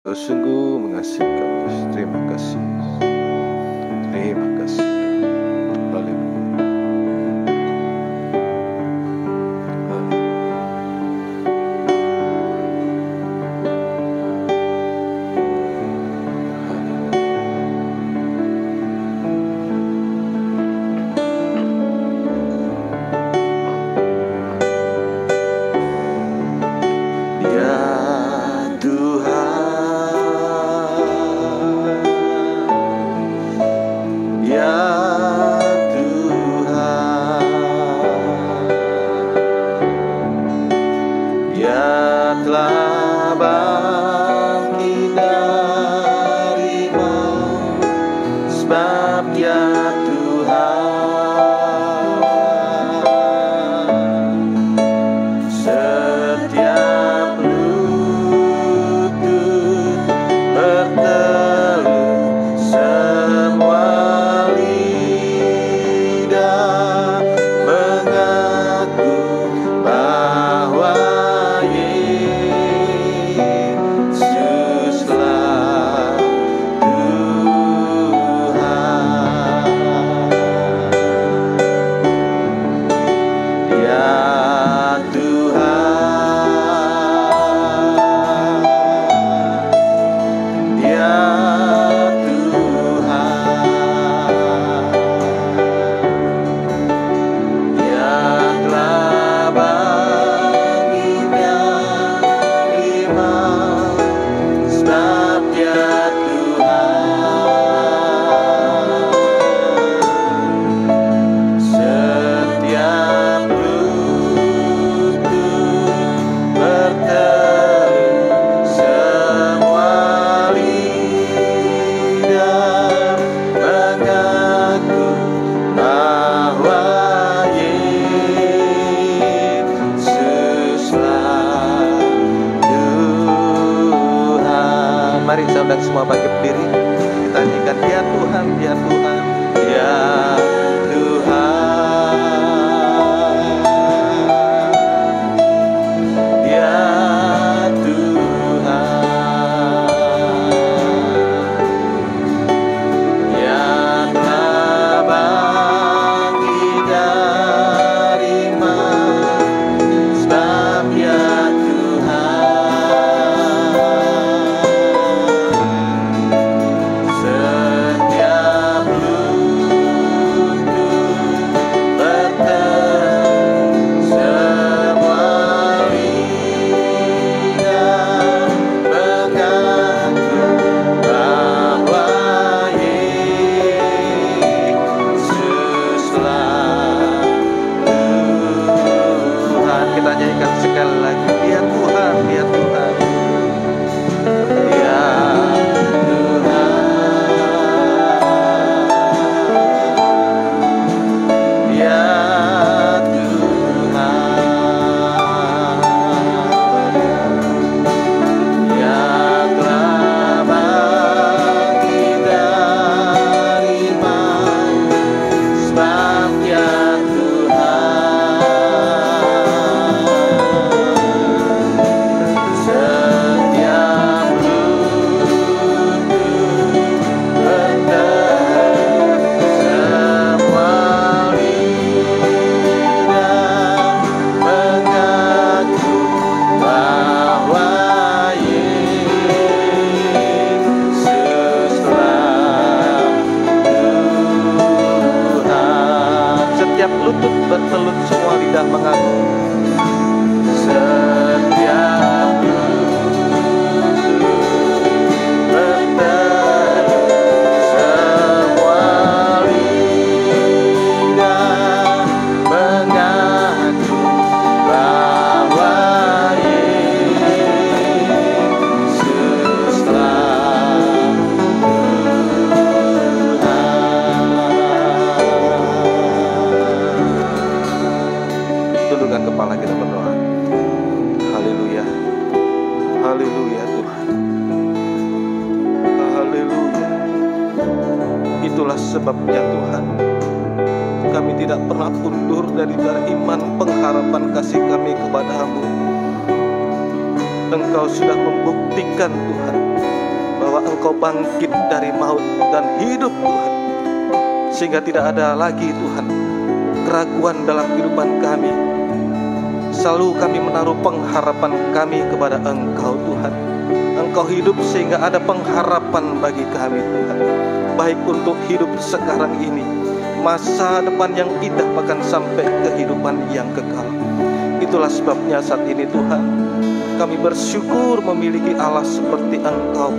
Kau sungguh mengasihi kami. Terima kasih. Terima kasih. Haleluya. Mari saudara semua bangkit berdiri. Kita nyanyikan ya Tuhan, ya Tuhan, ya Tuhan, ya Tuhan, yang telah bangkit dari mati, sebab ya lutut bertelut, semua lidah mengaku. Setiap lutut bertelut, semua lidah mengaku bahwa Yesuslah tundukkan kepala kita berdoa. Haleluya. Haleluya Tuhan. Haleluya. Itulah sebabnya Tuhan, kami tidak pernah mundur dari iman, pengharapan kasih kami kepadamu. Engkau sudah membuktikan Tuhan bahwa Engkau bangkit dari maut dan hidup Tuhan, sehingga tidak ada lagi Tuhan keraguan dalam kehidupan kami. Selalu kami menaruh pengharapan kami kepada Engkau Tuhan. Engkau hidup sehingga ada pengharapan bagi kami Tuhan, baik untuk hidup sekarang ini, masa depan yang indah, bahkan sampai kehidupan yang kekal. Itulah sebabnya saat ini Tuhan, kami bersyukur memiliki Allah seperti Engkau,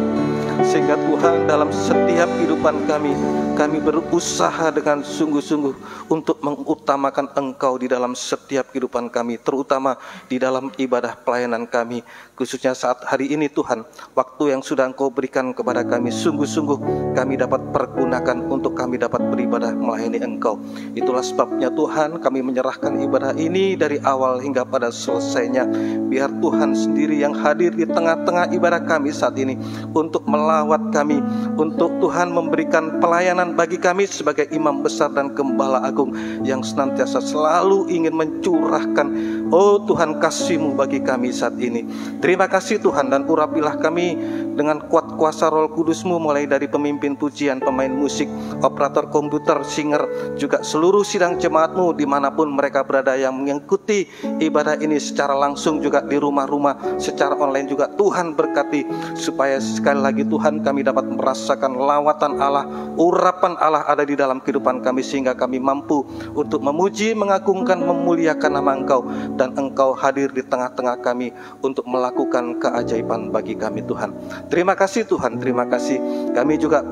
sehingga Tuhan dalam setiap kehidupan kami berusaha dengan sungguh-sungguh untuk mengutamakan Engkau di dalam setiap kehidupan kami, terutama di dalam ibadah pelayanan kami, khususnya saat hari ini Tuhan, waktu yang sudah Engkau berikan kepada kami, sungguh-sungguh kami dapat pergunakan untuk kami dapat beribadah melayani Engkau. Itulah sebabnya Tuhan, kami menyerahkan ibadah ini dari awal hingga pada selesainya. Biar Tuhan sendiri yang hadir di tengah-tengah ibadah kami saat ini, untuk melawat kami, untuk Tuhan memberikan pelayanan bagi kami sebagai imam besar dan gembala agung yang senantiasa selalu ingin mencurahkan, oh Tuhan, kasih-Mu bagi kami saat ini. Terima kasih Tuhan, dan urapilah kami dengan kuat kuasa Roh Kudus-Mu, mulai dari pemimpin pujian, pemain musik, operator komputer, singer, juga seluruh sidang jemaat-Mu dimanapun mereka berada yang mengikuti ibadah ini secara langsung, juga di rumah-rumah, secara online juga. Tuhan berkati, supaya sekali lagi Tuhan, kami dapat merasakan lawatan Allah, urapan Allah ada di dalam kehidupan kami, sehingga kami mampu untuk memuji, mengagungkan, memuliakan nama Engkau, dan Engkau hadir di tengah-tengah kami untuk melakukan keajaiban bagi kami Tuhan. Terima kasih Tuhan, terima kasih. Kami juga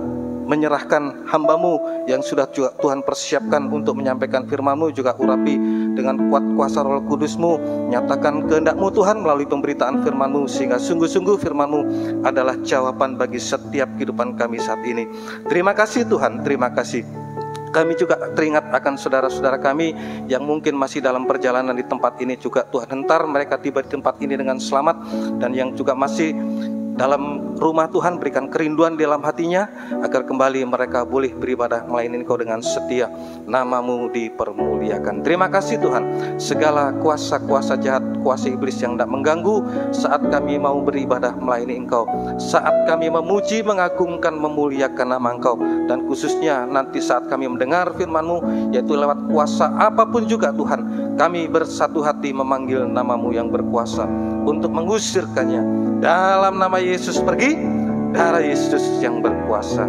menyerahkan hamba-Mu yang sudah juga Tuhan persiapkan untuk menyampaikan firman-Mu, juga urapi dengan kuat kuasa Roh Kudus-Mu, nyatakan kehendak-Mu Tuhan melalui pemberitaan firman-Mu, sehingga sungguh-sungguh firman-Mu adalah jawaban bagi setiap kehidupan kami saat ini. Terima kasih Tuhan, terima kasih. Kami juga teringat akan saudara-saudara kami yang mungkin masih dalam perjalanan di tempat ini juga, Tuhan, hentar mereka tiba di tempat ini dengan selamat, dan yang juga masih dalam rumah Tuhan, berikan kerinduan di dalam hatinya agar kembali mereka boleh beribadah melayani Engkau dengan setia. Nama-Mu dipermuliakan. Terima kasih Tuhan. Segala kuasa-kuasa jahat, kuasa iblis yang tidak mengganggu saat kami mau beribadah melayani Engkau, saat kami memuji, mengagungkan, memuliakan nama Engkau, dan khususnya nanti saat kami mendengar firman-Mu, yaitu lewat kuasa apapun juga Tuhan, kami bersatu hati memanggil nama-Mu yang berkuasa untuk mengusirkannya. Dalam nama Yesus pergi, darah Yesus yang berkuasa.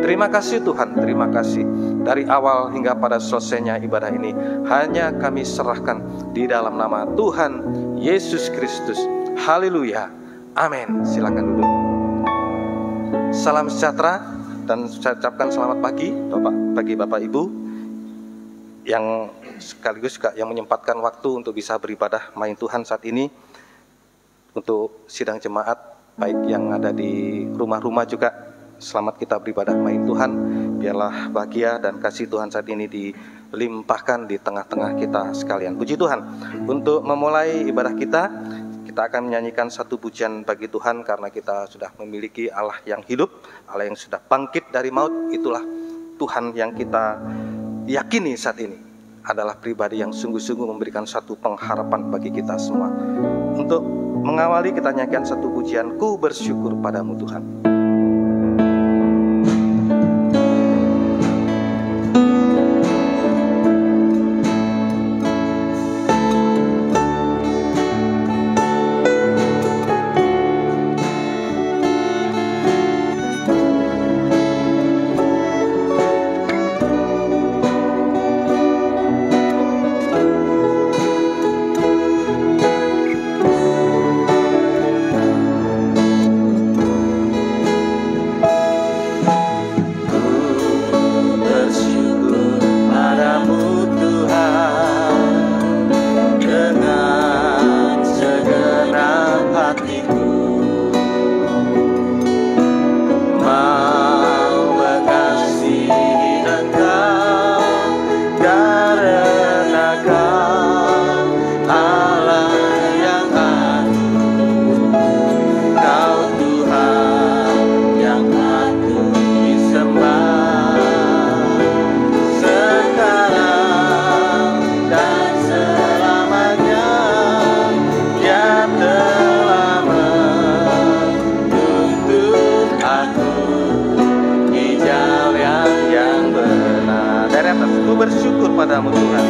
Terima kasih Tuhan, terima kasih. Dari awal hingga pada selesainya ibadah ini, hanya kami serahkan di dalam nama Tuhan Yesus Kristus. Haleluya, amin. Silakan duduk. Salam sejahtera, dan saya ucapkan selamat pagi bagi Bapak Ibu yang sekaligus juga yang menyempatkan waktu untuk bisa beribadah melayani Tuhan saat ini. Untuk sidang jemaat, baik yang ada di rumah-rumah juga, selamat kita beribadah melayani Tuhan. Biarlah bahagia dan kasih Tuhan saat ini dilimpahkan di tengah-tengah kita sekalian. Puji Tuhan. Untuk memulai ibadah kita akan menyanyikan satu pujian bagi Tuhan, karena kita sudah memiliki Allah yang hidup, Allah yang sudah bangkit dari maut. Itulah Tuhan yang kita yakini saat ini adalah pribadi yang sungguh-sungguh memberikan satu pengharapan bagi kita semua. Untuk mengawali, kita nyanyikan satu pujian, Ku Bersyukur Padamu Tuhan. padamu Tuhan.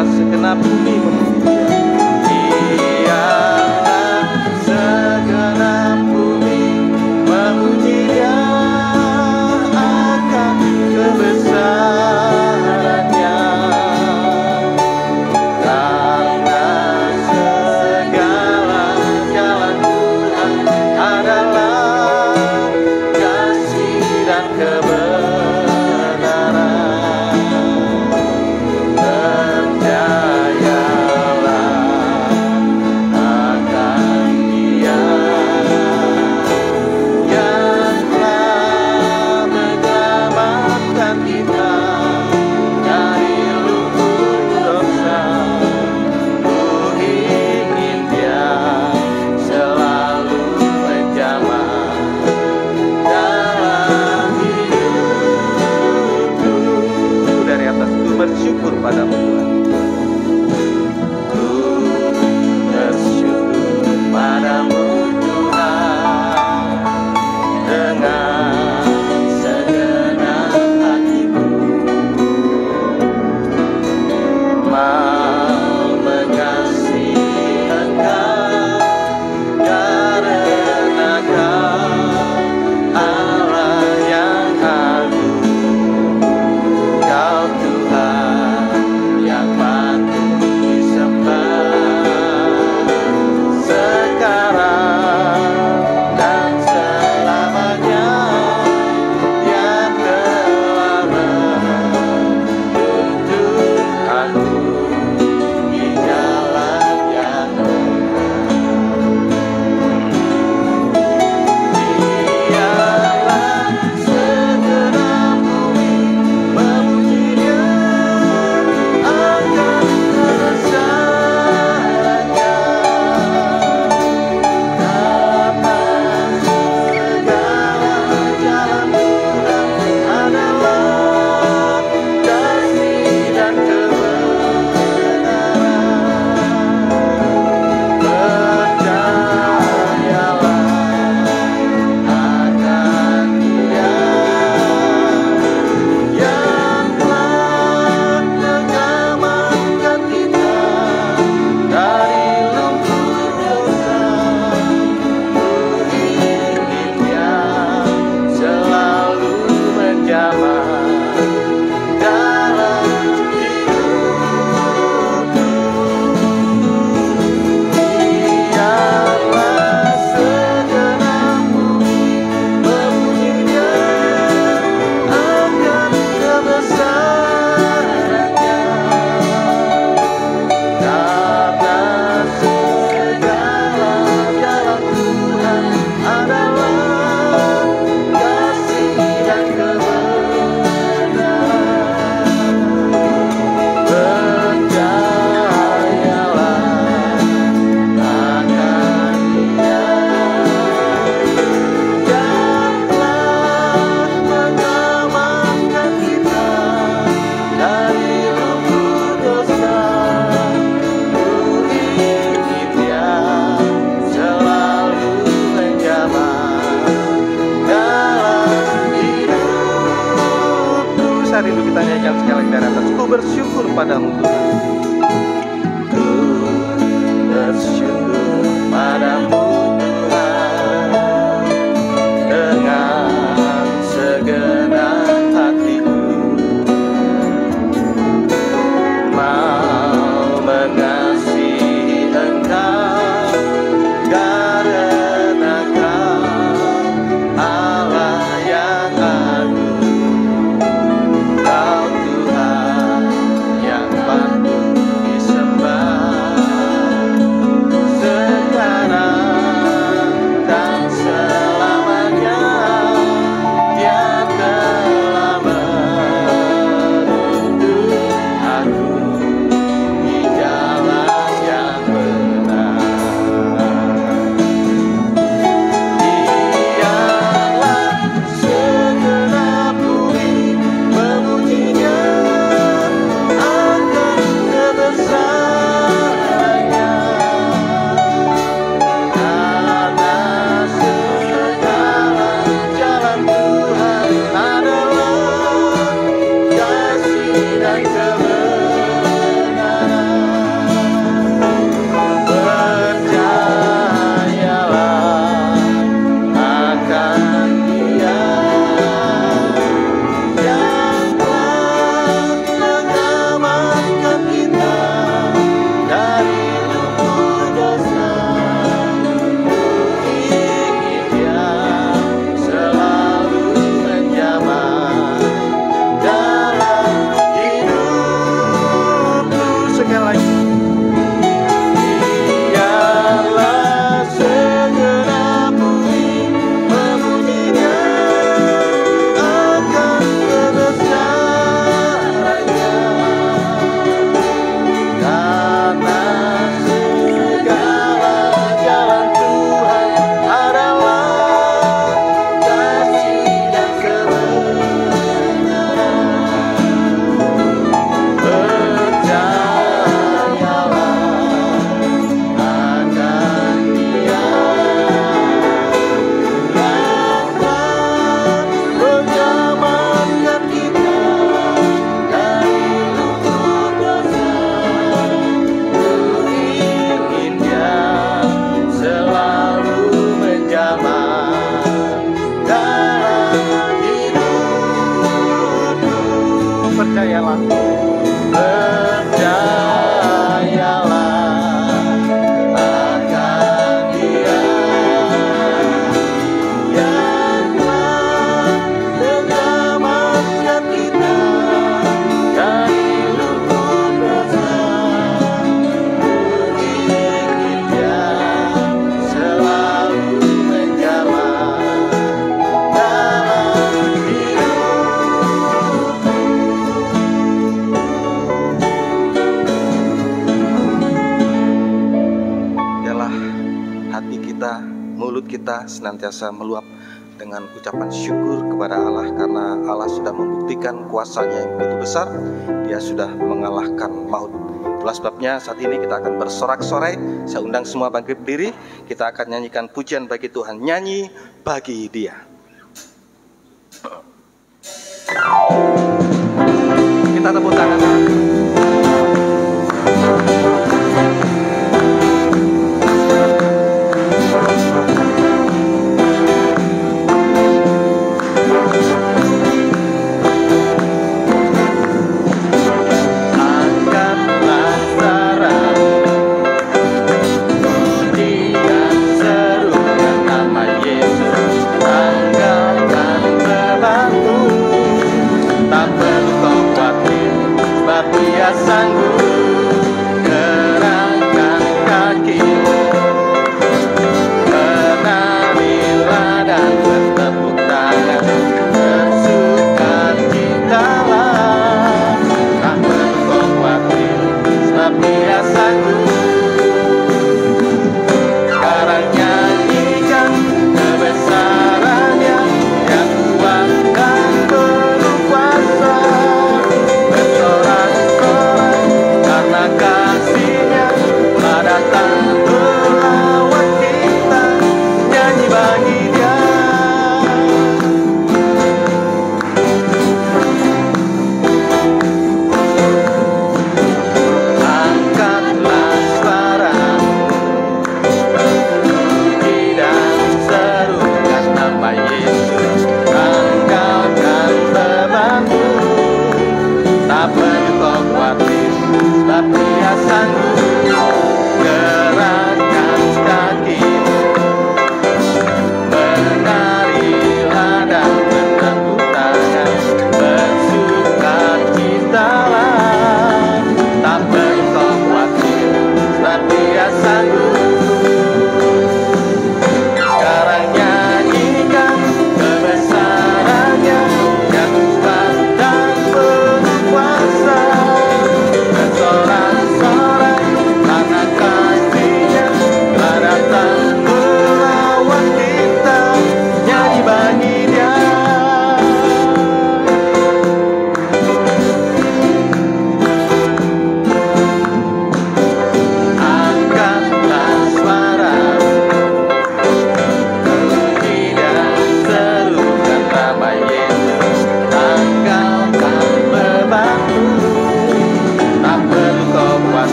Segenap bumi memuji Dia. Biarlah segenap bumi memuji Dia akan kebesarannya. Karena segala jalan Tuhan adalah kasih dan kebenaran. Bersyukur padamu Tuhan. Ku bersyukur padamu Tuhan dengan segenap hatiku. Mau mengasihi Engkau karena Kau Allah yang agung. Kau Tuhan yang patut disembah sekarang dan selamanya. Yang telah menuntun aku di jalan yang benar. Biarlah segenap bumi memuji Dia akan kebesarannya. Karena segala jalan Tuhan adalah kasih dan kebenaran. Percayalah akan Dia yang telah menyelamatkan kita dari lumpur dosa. Ku ingin Dia selalu menjamah dalam hidupku. Biarlah segenap bumi memuji Dia akan kebesarannya. Karena segala jalan Tuhan adalah kasih dan kebenaran. Percayalah akan Dia yang telah menyelamatkan kita dari lumpur dosa. Ku ingin Dia selalu menjamah dalam hidupku. Saat itu kita nyanyikan sekali dari atas. Ku bersyukur padamu Tuhan. Ku bersyukur padamu Tuhan dengan segenap hatiku. Mau mengasihi Engkau karena Kau Allah mulut kita senantiasa meluap dengan ucapan syukur kepada Allah, karena Allah sudah membuktikan kuasanya yang begitu besar. Dia sudah mengalahkan maut. Itulah sebabnya saat ini kita akan bersorak-sorai. Saya undang semua bangkit berdiri. Kita akan nyanyikan pujian bagi Tuhan, nyanyi bagi Dia. Kita tepuk tangan.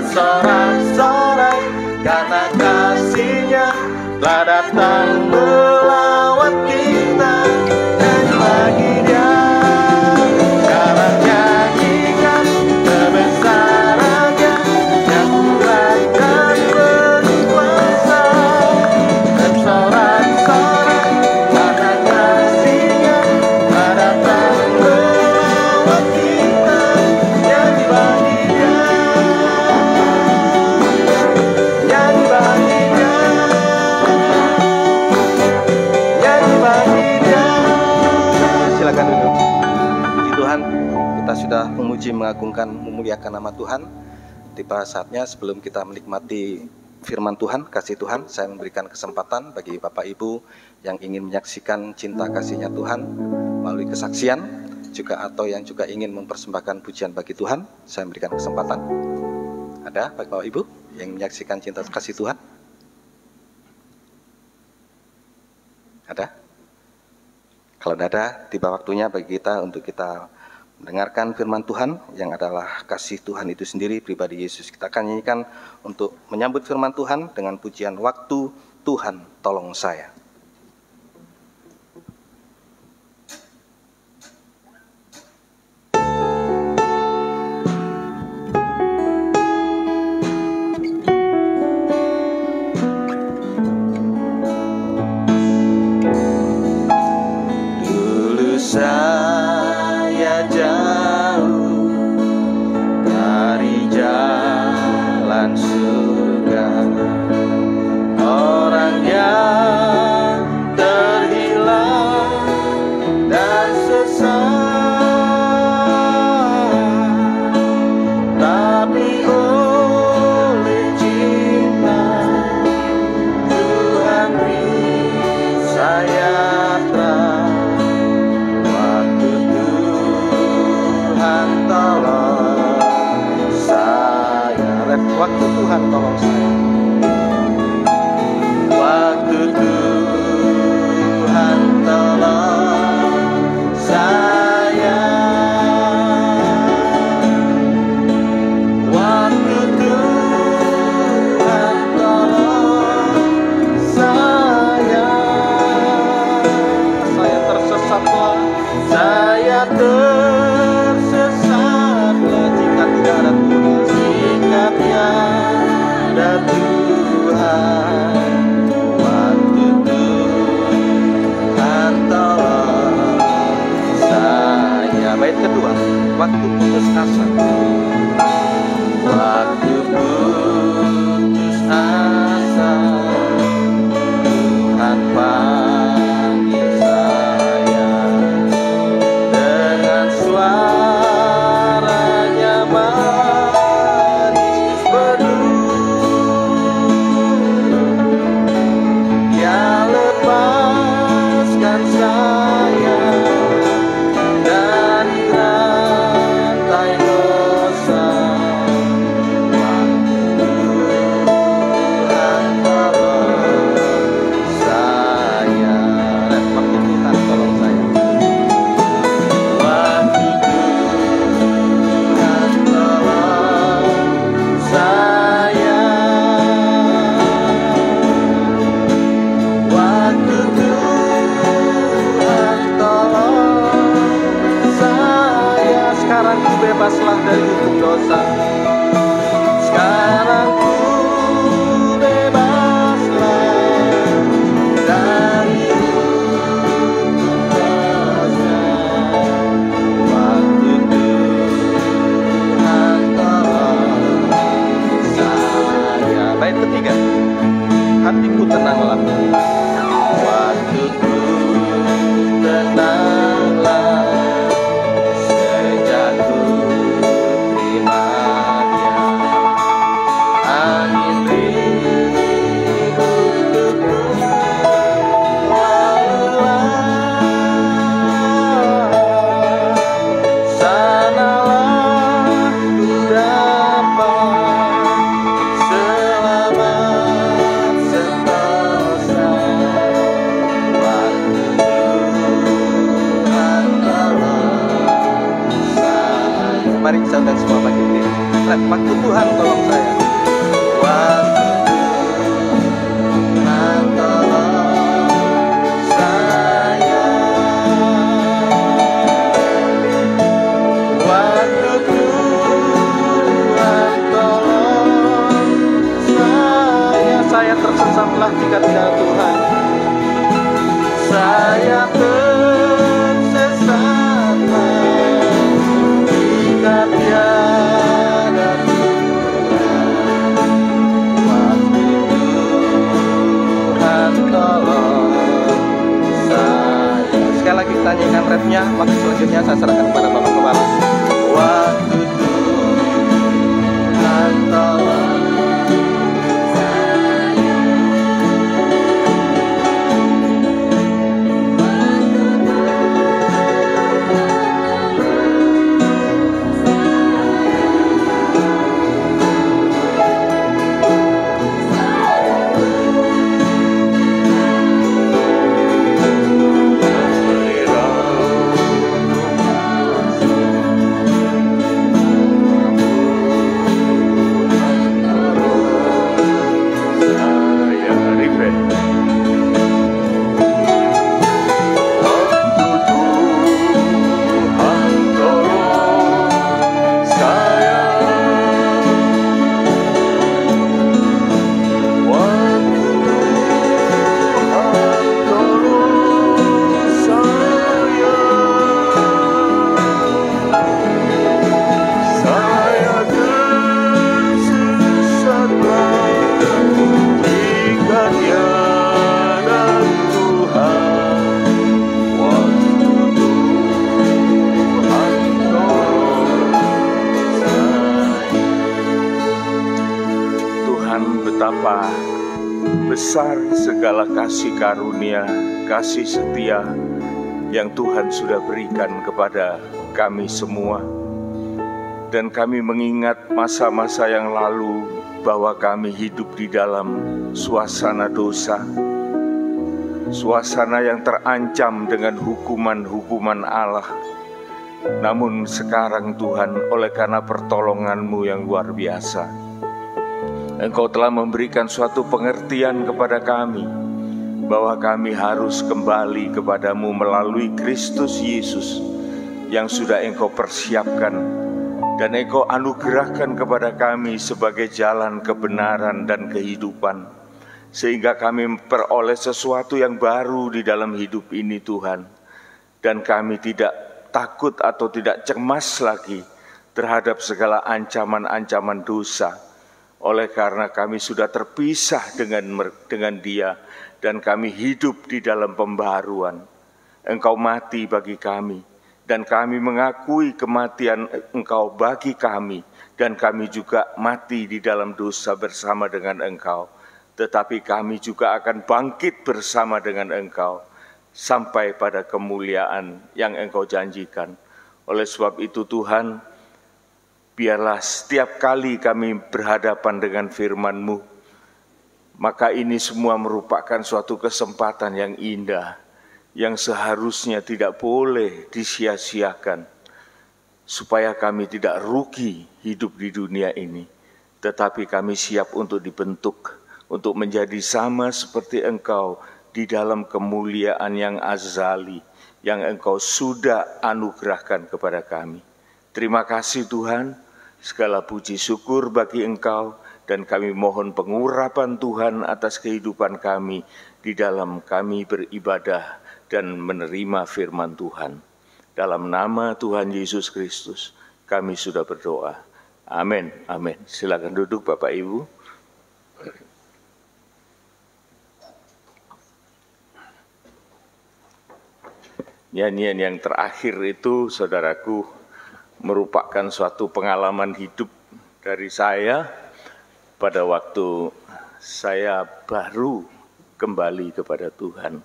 bersorak-sorai karena kasih-Nya telah datang melawat kita. Nyanyi bagi Dia, sekarang nyanyikan kebesaran-Nya yang kuat dan penuh kuasa. Bersorak-sorai karena kasih-Nya telah datang melawat kita. Nyanyi bagi Dia, nyanyi bagi Dia, nyanyi bagi Dia. Silakan duduk. Puji Tuhan, kita sudah memuji, mengagungkan, memuliakan nama Tuhan. Tiba saatnya sebelum kita menikmati firman Tuhan, kasih Tuhan, saya memberikan kesempatan bagi Bapak Ibu yang ingin menyaksikan cinta kasih-Nya Tuhan melalui kesaksian, juga atau yang juga ingin mempersembahkan pujian bagi Tuhan, saya memberikan kesempatan. Ada Bapak Ibu yang menyaksikan cinta kasih Tuhan? Ada? Kalau tidak ada, tiba waktunya bagi kita untuk kita mendengarkan firman Tuhan yang adalah kasih Tuhan itu sendiri, pribadi Yesus. Kita akan nyanyikan untuk menyambut firman Tuhan dengan pujian Waktu Tuhan Tolong Saya. Saya jauh dari jalan surga, orang yang terhilang dan sesat, tapi oleh cinta Tuhan beri saya terang. Waktu Tuhan tolong saya. Waktu Tuhan tolong saya. Waktu Tuhan tolong saya. Saya tersesatlah. Saya tersesatlah jika tidak ada Tuhan. Jika tiada Tuhan, waktu Tuhan tolong saya. Bait kedua, waktu putus asa. Waktu putus asa, Tuhan panggil saya dengan suaranya manis beduh. Dia lepaskan saya dari rantai dosa. Tuhan tolong saya. Waktu Tuhan tolong saya. Waktu Tuhan tolong saya. Waktu Tuhan tolong saya. Sekarang ku bebaslah dari hukum dosa. Sekarang ku bebaslah dari hukum dosa. Waktu Tuhan tolong saya. Bait ketiga, hatiku tenanglah. Waktuku tenanglah sejak ku terima Dia. Angin ributku lalulah, sanalah ku dapat selamat sentosa. Waktu Tuhan tolong saya. Mari kita undang semua bagi diri. Waktu Tuhan tolong saya. Waktu Tuhan tolong saya. Waktu Tuhan tolong saya. Saya tersesatlah jika tidak ada Tuhan. Saya tersesatlah jika tiada Tuhan. Waktu Tuhan tolong saya. Sekali lagi kita nyanyikan refnya. Waktu selanjutnya saya serahkan kepada Bapak Kepala. Waktu Tuhan tolong saya. betapa besar segala kasih karunia, kasih setia yang Tuhan sudah berikan kepada kami semua. Dan kami mengingat masa-masa yang lalu bahwa kami hidup di dalam suasana dosa, suasana yang terancam dengan hukuman-hukuman Allah. Namun sekarang Tuhan, oleh karena pertolongan-Mu yang luar biasa, Engkau telah memberikan suatu pengertian kepada kami bahwa kami harus kembali kepadamu melalui Kristus Yesus yang sudah Engkau persiapkan dan Engkau anugerahkan kepada kami sebagai jalan kebenaran dan kehidupan, sehingga kami memperoleh sesuatu yang baru di dalam hidup ini Tuhan. Dan kami tidak takut atau tidak cemas lagi terhadap segala ancaman-ancaman dosa, oleh karena kami sudah terpisah dengan Dia dan kami hidup di dalam pembaharuan. Engkau mati bagi kami dan kami mengakui kematian Engkau bagi kami, dan kami juga mati di dalam dosa bersama dengan Engkau. Tetapi kami juga akan bangkit bersama dengan Engkau sampai pada kemuliaan yang Engkau janjikan. Oleh sebab itu Tuhan, biarlah setiap kali kami berhadapan dengan firman-Mu, maka ini semua merupakan suatu kesempatan yang indah, yang seharusnya tidak boleh disia-siakan, supaya kami tidak rugi hidup di dunia ini, tetapi kami siap untuk dibentuk, untuk menjadi sama seperti Engkau di dalam kemuliaan yang azali, yang Engkau sudah anugerahkan kepada kami. Terima kasih Tuhan, segala puji syukur bagi Engkau, dan kami mohon pengurapan Tuhan atas kehidupan kami di dalam kami beribadah dan menerima firman Tuhan. Dalam nama Tuhan Yesus Kristus, kami sudah berdoa. Amin. Amin. Silakan duduk Bapak Ibu. Nyanyian yang terakhir itu, saudaraku, merupakan suatu pengalaman hidup dari saya pada waktu saya baru kembali kepada Tuhan.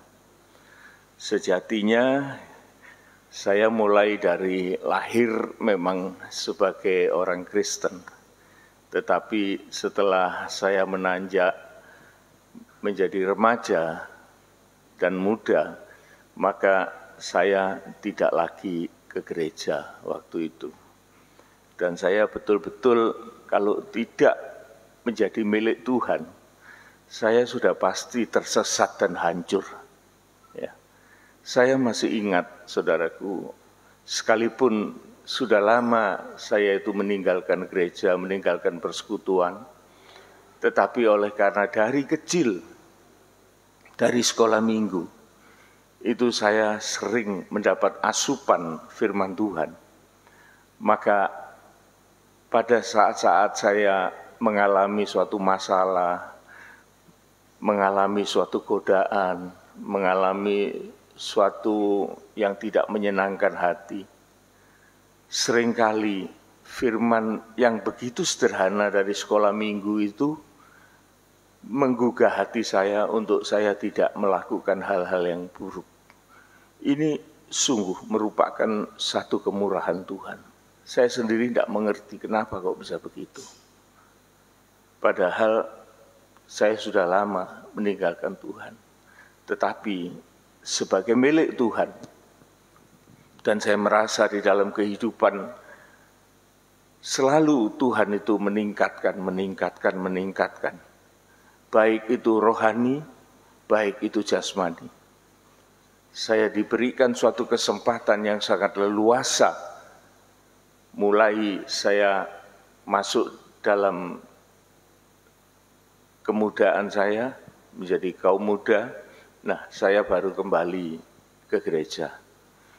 Sejatinya saya mulai dari lahir memang sebagai orang Kristen, tetapi setelah saya menanjak menjadi remaja dan muda, maka saya tidak lagi ke gereja waktu itu. Dan saya betul-betul kalau tidak menjadi milik Tuhan, saya sudah pasti tersesat dan hancur. Ya. Saya masih ingat, saudaraku, sekalipun sudah lama saya itu meninggalkan gereja, meninggalkan persekutuan, tetapi oleh karena dari kecil, dari sekolah minggu, itu saya sering mendapat asupan firman Tuhan. Maka pada saat-saat saya mengalami suatu masalah, mengalami suatu godaan, mengalami suatu yang tidak menyenangkan hati, seringkali firman yang begitu sederhana dari sekolah minggu itu menggugah hati saya untuk saya tidak melakukan hal-hal yang buruk. Ini sungguh merupakan satu kemurahan Tuhan. Saya sendiri tidak mengerti kenapa kok bisa begitu. Padahal saya sudah lama meninggalkan Tuhan. Tetapi sebagai milik Tuhan, dan saya merasa di dalam kehidupan selalu Tuhan itu meningkatkan. Baik itu rohani, baik itu jasmani. Saya diberikan suatu kesempatan yang sangat leluasa. Mulai saya masuk dalam kemudaan saya, menjadi kaum muda, nah saya baru kembali ke gereja.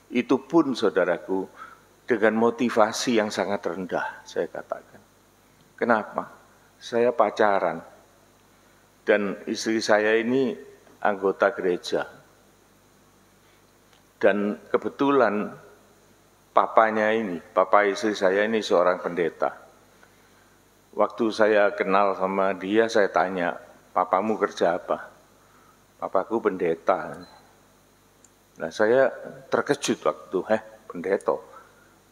Itu pun saudaraku dengan motivasi yang sangat rendah, saya katakan. Kenapa? Saya pacaran. Dan istri saya ini anggota gereja. Dan kebetulan papanya ini, papa istri saya ini seorang pendeta. Waktu saya kenal sama dia, saya tanya, papamu kerja apa? Papaku pendeta. Nah saya terkejut waktu, pendeta.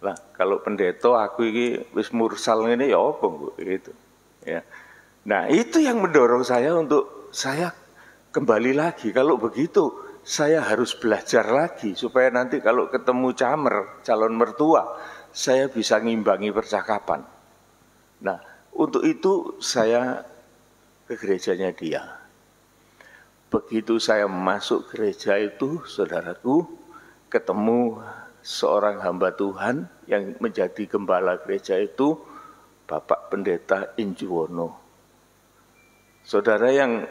Lah kalau pendeta aku ini wis mursal ini ya apa gitu. Ya. Nah itu yang mendorong saya untuk saya kembali lagi. Kalau begitu saya harus belajar lagi supaya nanti kalau ketemu calon mertua saya bisa ngimbangi percakapan. Nah untuk itu saya ke gerejanya dia. Begitu saya masuk gereja itu, saudaraku, ketemu seorang hamba Tuhan yang menjadi gembala gereja itu, Bapak Pendeta Injuwono. Saudara yang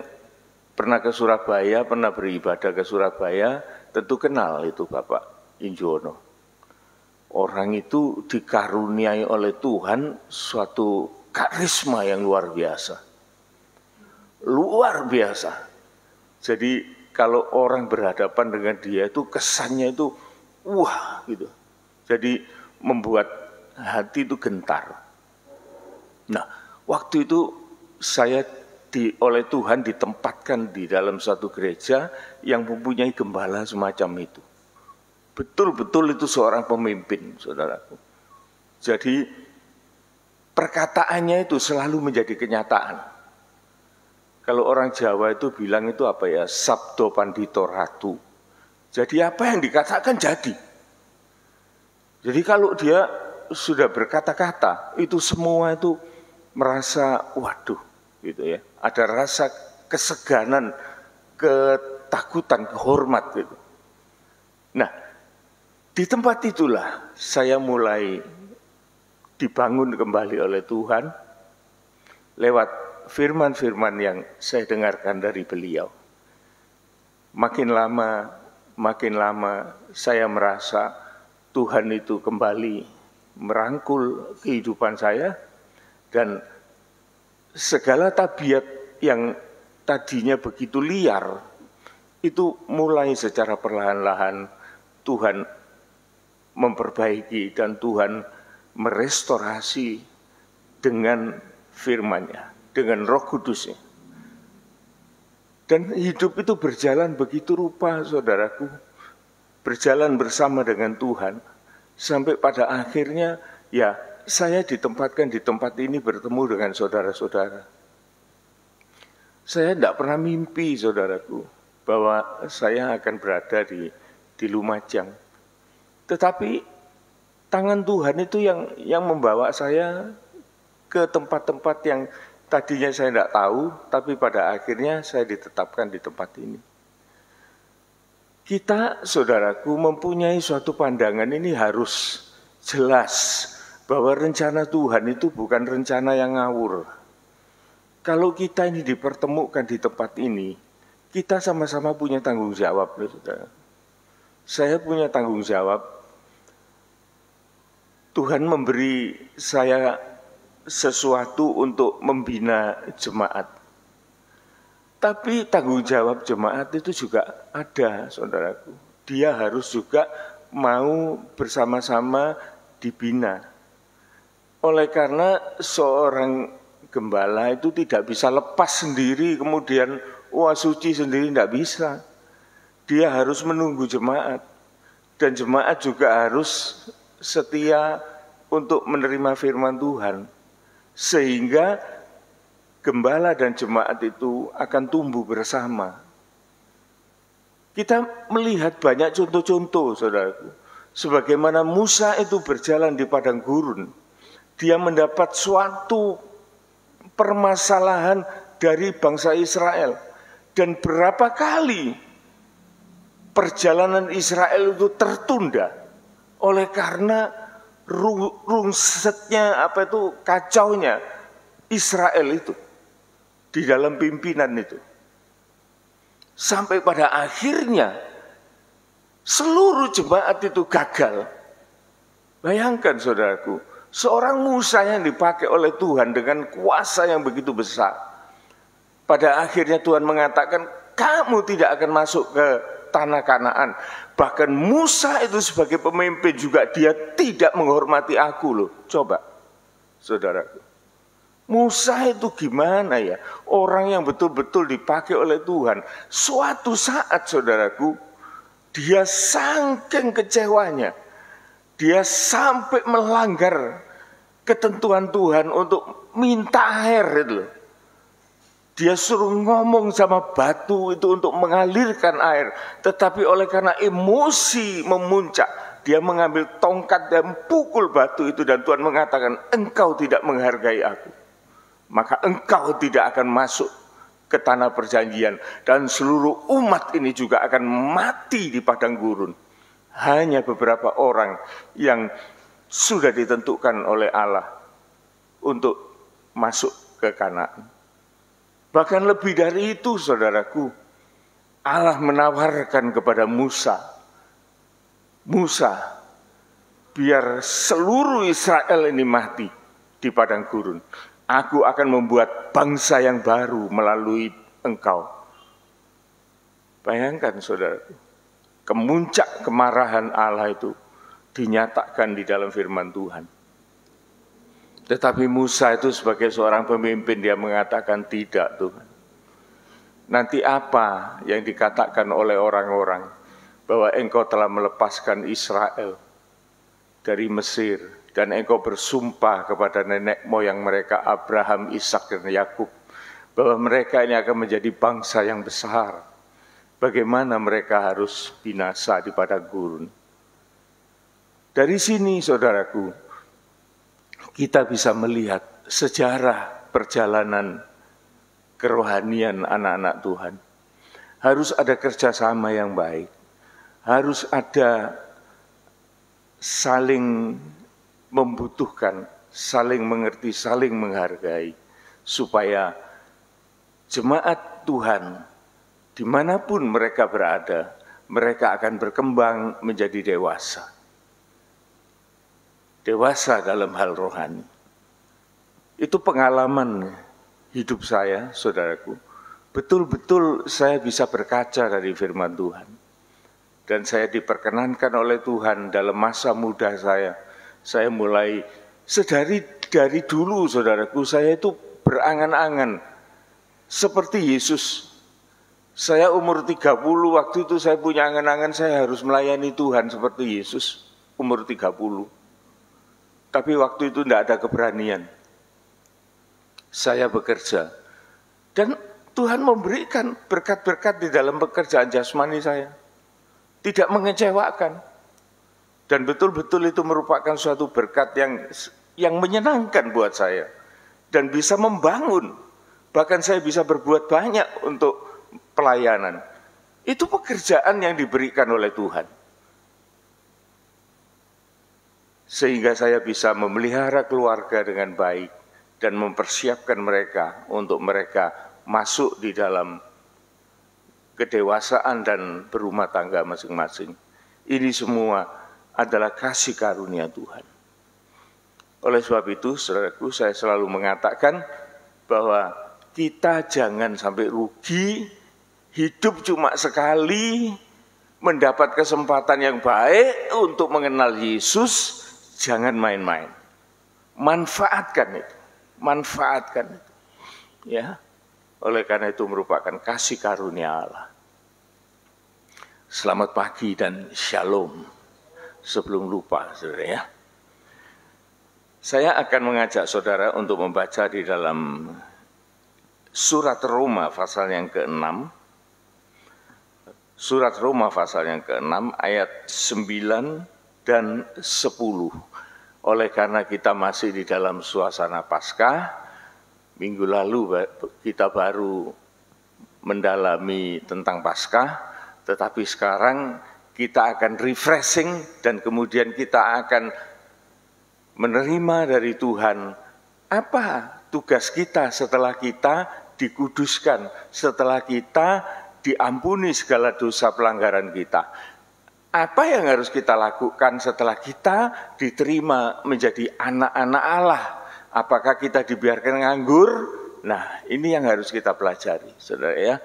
pernah ke Surabaya, pernah beribadah ke Surabaya, tentu kenal itu Bapak Injuwono. Orang itu dikaruniai oleh Tuhan suatu karisma yang luar biasa. Luar biasa. Jadi kalau orang berhadapan dengan dia itu kesannya itu wah gitu. Jadi membuat hati itu gentar. Nah, waktu itu saya oleh Tuhan ditempatkan di dalam satu gereja yang mempunyai gembala semacam itu. Betul-betul itu seorang pemimpin, saudaraku. Jadi perkataannya itu selalu menjadi kenyataan. Kalau orang Jawa itu bilang itu apa ya, sabdo pandito ratu. Jadi apa yang dikatakan jadi. Jadi kalau dia sudah berkata-kata, itu semua itu merasa waduh gitu ya. Ada rasa keseganan, ketakutan, kehormat gitu. Nah, di tempat itulah saya mulai dibangun kembali oleh Tuhan lewat firman-firman yang saya dengarkan dari beliau. Makin lama saya merasa Tuhan itu kembali merangkul kehidupan saya dan segala tabiat yang tadinya begitu liar itu mulai secara perlahan-lahan Tuhan memperbaiki dan Tuhan merestorasi dengan firman-Nya, dengan Roh Kudusnya. Dan hidup itu berjalan begitu rupa, saudaraku. Berjalan bersama dengan Tuhan. Sampai pada akhirnya, ya saya ditempatkan di tempat ini bertemu dengan saudara-saudara. Saya tidak pernah mimpi, saudaraku, bahwa saya akan berada di Lumajang. Tetapi tangan Tuhan itu yang membawa saya ke tempat-tempat yang tadinya saya tidak tahu, tapi pada akhirnya saya ditetapkan di tempat ini. Kita, saudaraku, mempunyai suatu pandangan ini harus jelas bahwa rencana Tuhan itu bukan rencana yang ngawur. Kalau kita ini dipertemukan di tempat ini, kita sama-sama punya tanggung jawab, saudara. Saya punya tanggung jawab. Tuhan memberi saya sesuatu untuk membina jemaat. Tapi tanggung jawab jemaat itu juga ada, saudaraku. Dia harus juga mau bersama-sama dibina. Oleh karena seorang gembala itu tidak bisa lepas sendiri, kemudian wah suci sendiri, tidak bisa. Dia harus menunggu jemaat. Dan jemaat juga harus setia untuk menerima firman Tuhan. Sehingga gembala dan jemaat itu akan tumbuh bersama. Kita melihat banyak contoh-contoh, saudaraku. Sebagaimana Musa itu berjalan di padang gurun, dia mendapat suatu permasalahan dari bangsa Israel. Dan berapa kali perjalanan Israel itu tertunda oleh karena rungsetnya kacaunya Israel itu di dalam pimpinan itu. Sampai pada akhirnya seluruh jemaat itu gagal. Bayangkan, saudaraku, seorang Musa yang dipakai oleh Tuhan dengan kuasa yang begitu besar. Pada akhirnya Tuhan mengatakan, kamu tidak akan masuk ke tanah Kanaan. Bahkan Musa itu sebagai pemimpin juga dia tidak menghormati aku loh. Coba, saudaraku. Musa itu gimana ya? Orang yang betul-betul dipakai oleh Tuhan. Suatu saat saudaraku, dia saking kecewanya, dia sampai melanggar ketentuan Tuhan untuk minta air itu loh. Dia suruh ngomong sama batu itu untuk mengalirkan air. Tetapi oleh karena emosi memuncak, dia mengambil tongkat dan pukul batu itu. Dan Tuhan mengatakan, engkau tidak menghargai aku, maka engkau tidak akan masuk ke tanah perjanjian. Dan seluruh umat ini juga akan mati di padang gurun. Hanya beberapa orang yang sudah ditentukan oleh Allah untuk masuk ke Kanaan. Bahkan lebih dari itu saudaraku, Allah menawarkan kepada Musa, biar seluruh Israel ini mati di padang gurun, aku akan membuat bangsa yang baru melalui engkau. Bayangkan saudaraku, kemuncak kemarahan Allah itu dinyatakan di dalam firman Tuhan. Tetapi Musa itu sebagai seorang pemimpin, dia mengatakan, tidak Tuhan. Nanti apa yang dikatakan oleh orang-orang bahwa engkau telah melepaskan Israel dari Mesir dan engkau bersumpah kepada nenek moyang mereka Abraham, Ishak dan Yakub bahwa mereka ini akan menjadi bangsa yang besar. Bagaimana mereka harus binasa di padang gurun? Dari sini saudaraku, kita bisa melihat sejarah perjalanan kerohanian anak-anak Tuhan. Harus ada kerjasama yang baik. Harus ada saling membutuhkan, saling mengerti, saling menghargai. Supaya jemaat Tuhan, dimanapun mereka berada, mereka akan berkembang menjadi dewasa. Dewasa dalam hal rohani. Itu pengalaman hidup saya, saudaraku. Betul-betul saya bisa berkaca dari firman Tuhan. Dan saya diperkenankan oleh Tuhan dalam masa muda saya. Saya mulai, dari dulu saudaraku, saya itu berangan-angan seperti Yesus. Saya umur 30, waktu itu saya punya angan-angan saya harus melayani Tuhan seperti Yesus. Umur 30. Tapi waktu itu tidak ada keberanian. Saya bekerja. Dan Tuhan memberikan berkat-berkat di dalam pekerjaan jasmani saya. Tidak mengecewakan. Dan betul-betul itu merupakan suatu berkat yang menyenangkan buat saya. Dan bisa membangun. Bahkan saya bisa berbuat banyak untuk pelayanan. Itu pekerjaan yang diberikan oleh Tuhan. Sehingga saya bisa memelihara keluarga dengan baik dan mempersiapkan mereka untuk mereka masuk di dalam kedewasaan dan berumah tangga masing-masing. Ini semua adalah kasih karunia Tuhan. Oleh sebab itu, saudaraku, saya selalu mengatakan bahwa kita jangan sampai rugi, hidup cuma sekali, mendapat kesempatan yang baik untuk mengenal Yesus. Jangan main-main. Manfaatkan itu. Manfaatkan itu. Ya. Oleh karena itu merupakan kasih karunia Allah. Selamat pagi dan shalom. Sebelum lupa, saudara ya. Saya akan mengajak saudara untuk membaca di dalam surat Roma pasal yang ke-6. Surat Roma pasal yang ke-6 ayat 9 dan 10. Oleh karena kita masih di dalam suasana Paskah, minggu lalu kita baru mendalami tentang Paskah, tetapi sekarang kita akan refreshing dan kemudian kita akan menerima dari Tuhan apa tugas kita setelah kita dikuduskan, setelah kita diampuni segala dosa pelanggaran kita. Apa yang harus kita lakukan setelah kita diterima menjadi anak-anak Allah? Apakah kita dibiarkan nganggur? Nah, ini yang harus kita pelajari, saudara ya.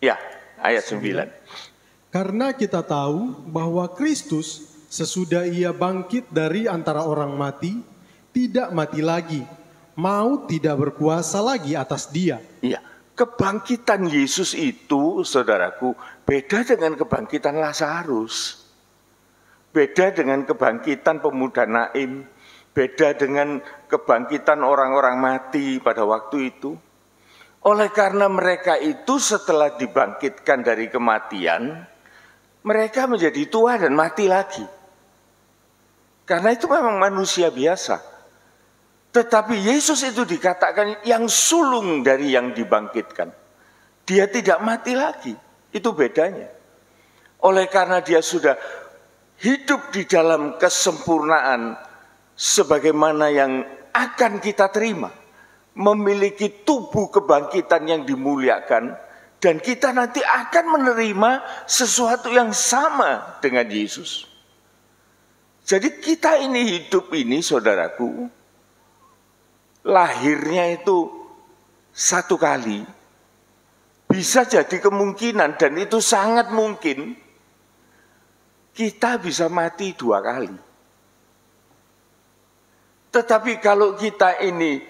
Ya, ayat 9. Karena kita tahu bahwa Kristus sesudah ia bangkit dari antara orang mati, tidak mati lagi, maut tidak berkuasa lagi atas dia. Iya, kebangkitan Yesus itu, saudaraku, beda dengan kebangkitan Lazarus. Beda dengan kebangkitan pemuda Naim. Beda dengan kebangkitan orang-orang mati pada waktu itu. Oleh karena mereka itu setelah dibangkitkan dari kematian, mereka menjadi tua dan mati lagi. Karena itu memang manusia biasa. Tetapi Yesus itu dikatakan yang sulung dari yang dibangkitkan. Dia tidak mati lagi. Itu bedanya. Oleh karena dia sudah hidup di dalam kesempurnaan sebagaimana yang akan kita terima. Memiliki tubuh kebangkitan yang dimuliakan. Dan kita nanti akan menerima sesuatu yang sama dengan Yesus. Jadi kita ini hidup ini, saudaraku, lahirnya itu satu kali. Bisa jadi kemungkinan, dan itu sangat mungkin, kita bisa mati 2 kali. Tetapi kalau kita ini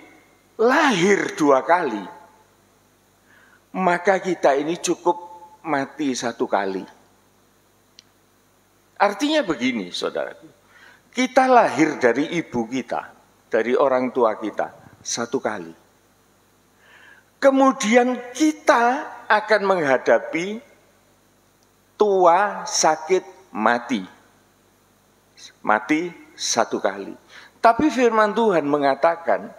lahir 2 kali, maka kita ini cukup mati 1 kali. Artinya begini, saudaraku. Kita lahir dari ibu kita, dari orang tua kita, 1 kali. Kemudian kita akan menghadapi tua, sakit, mati. Mati 1 kali. Tapi firman Tuhan mengatakan,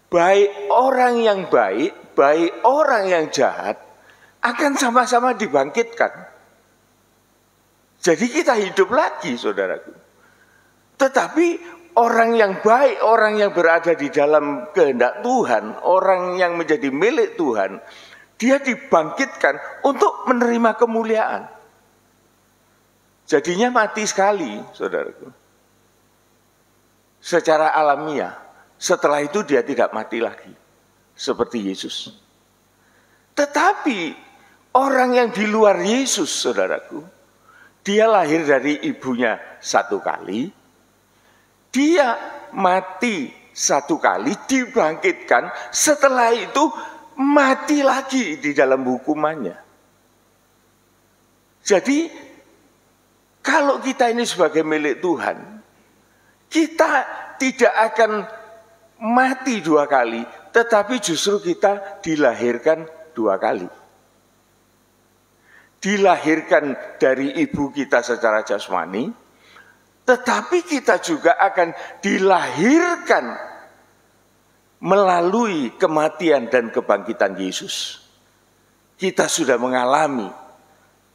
baik orang yang baik, baik orang yang jahat, akan sama-sama dibangkitkan. Jadi kita hidup lagi, saudaraku. Tetapi orang yang baik, orang yang berada di dalam kehendak Tuhan, orang yang menjadi milik Tuhan, dia dibangkitkan untuk menerima kemuliaan. Jadinya mati sekali, saudaraku. Secara alamiah, setelah itu dia tidak mati lagi, seperti Yesus. Tetapi orang yang di luar Yesus, saudaraku, dia lahir dari ibunya 1 kali, dia mati 1 kali, dibangkitkan, setelah itu mati lagi di dalam hukumannya. Jadi, kalau kita ini sebagai milik Tuhan, kita tidak akan mati 2 kali, tetapi justru kita dilahirkan 2 kali. Dilahirkan dari ibu kita secara jasmani, tetapi kita juga akan dilahirkan melalui kematian dan kebangkitan Yesus. Kita sudah mengalami,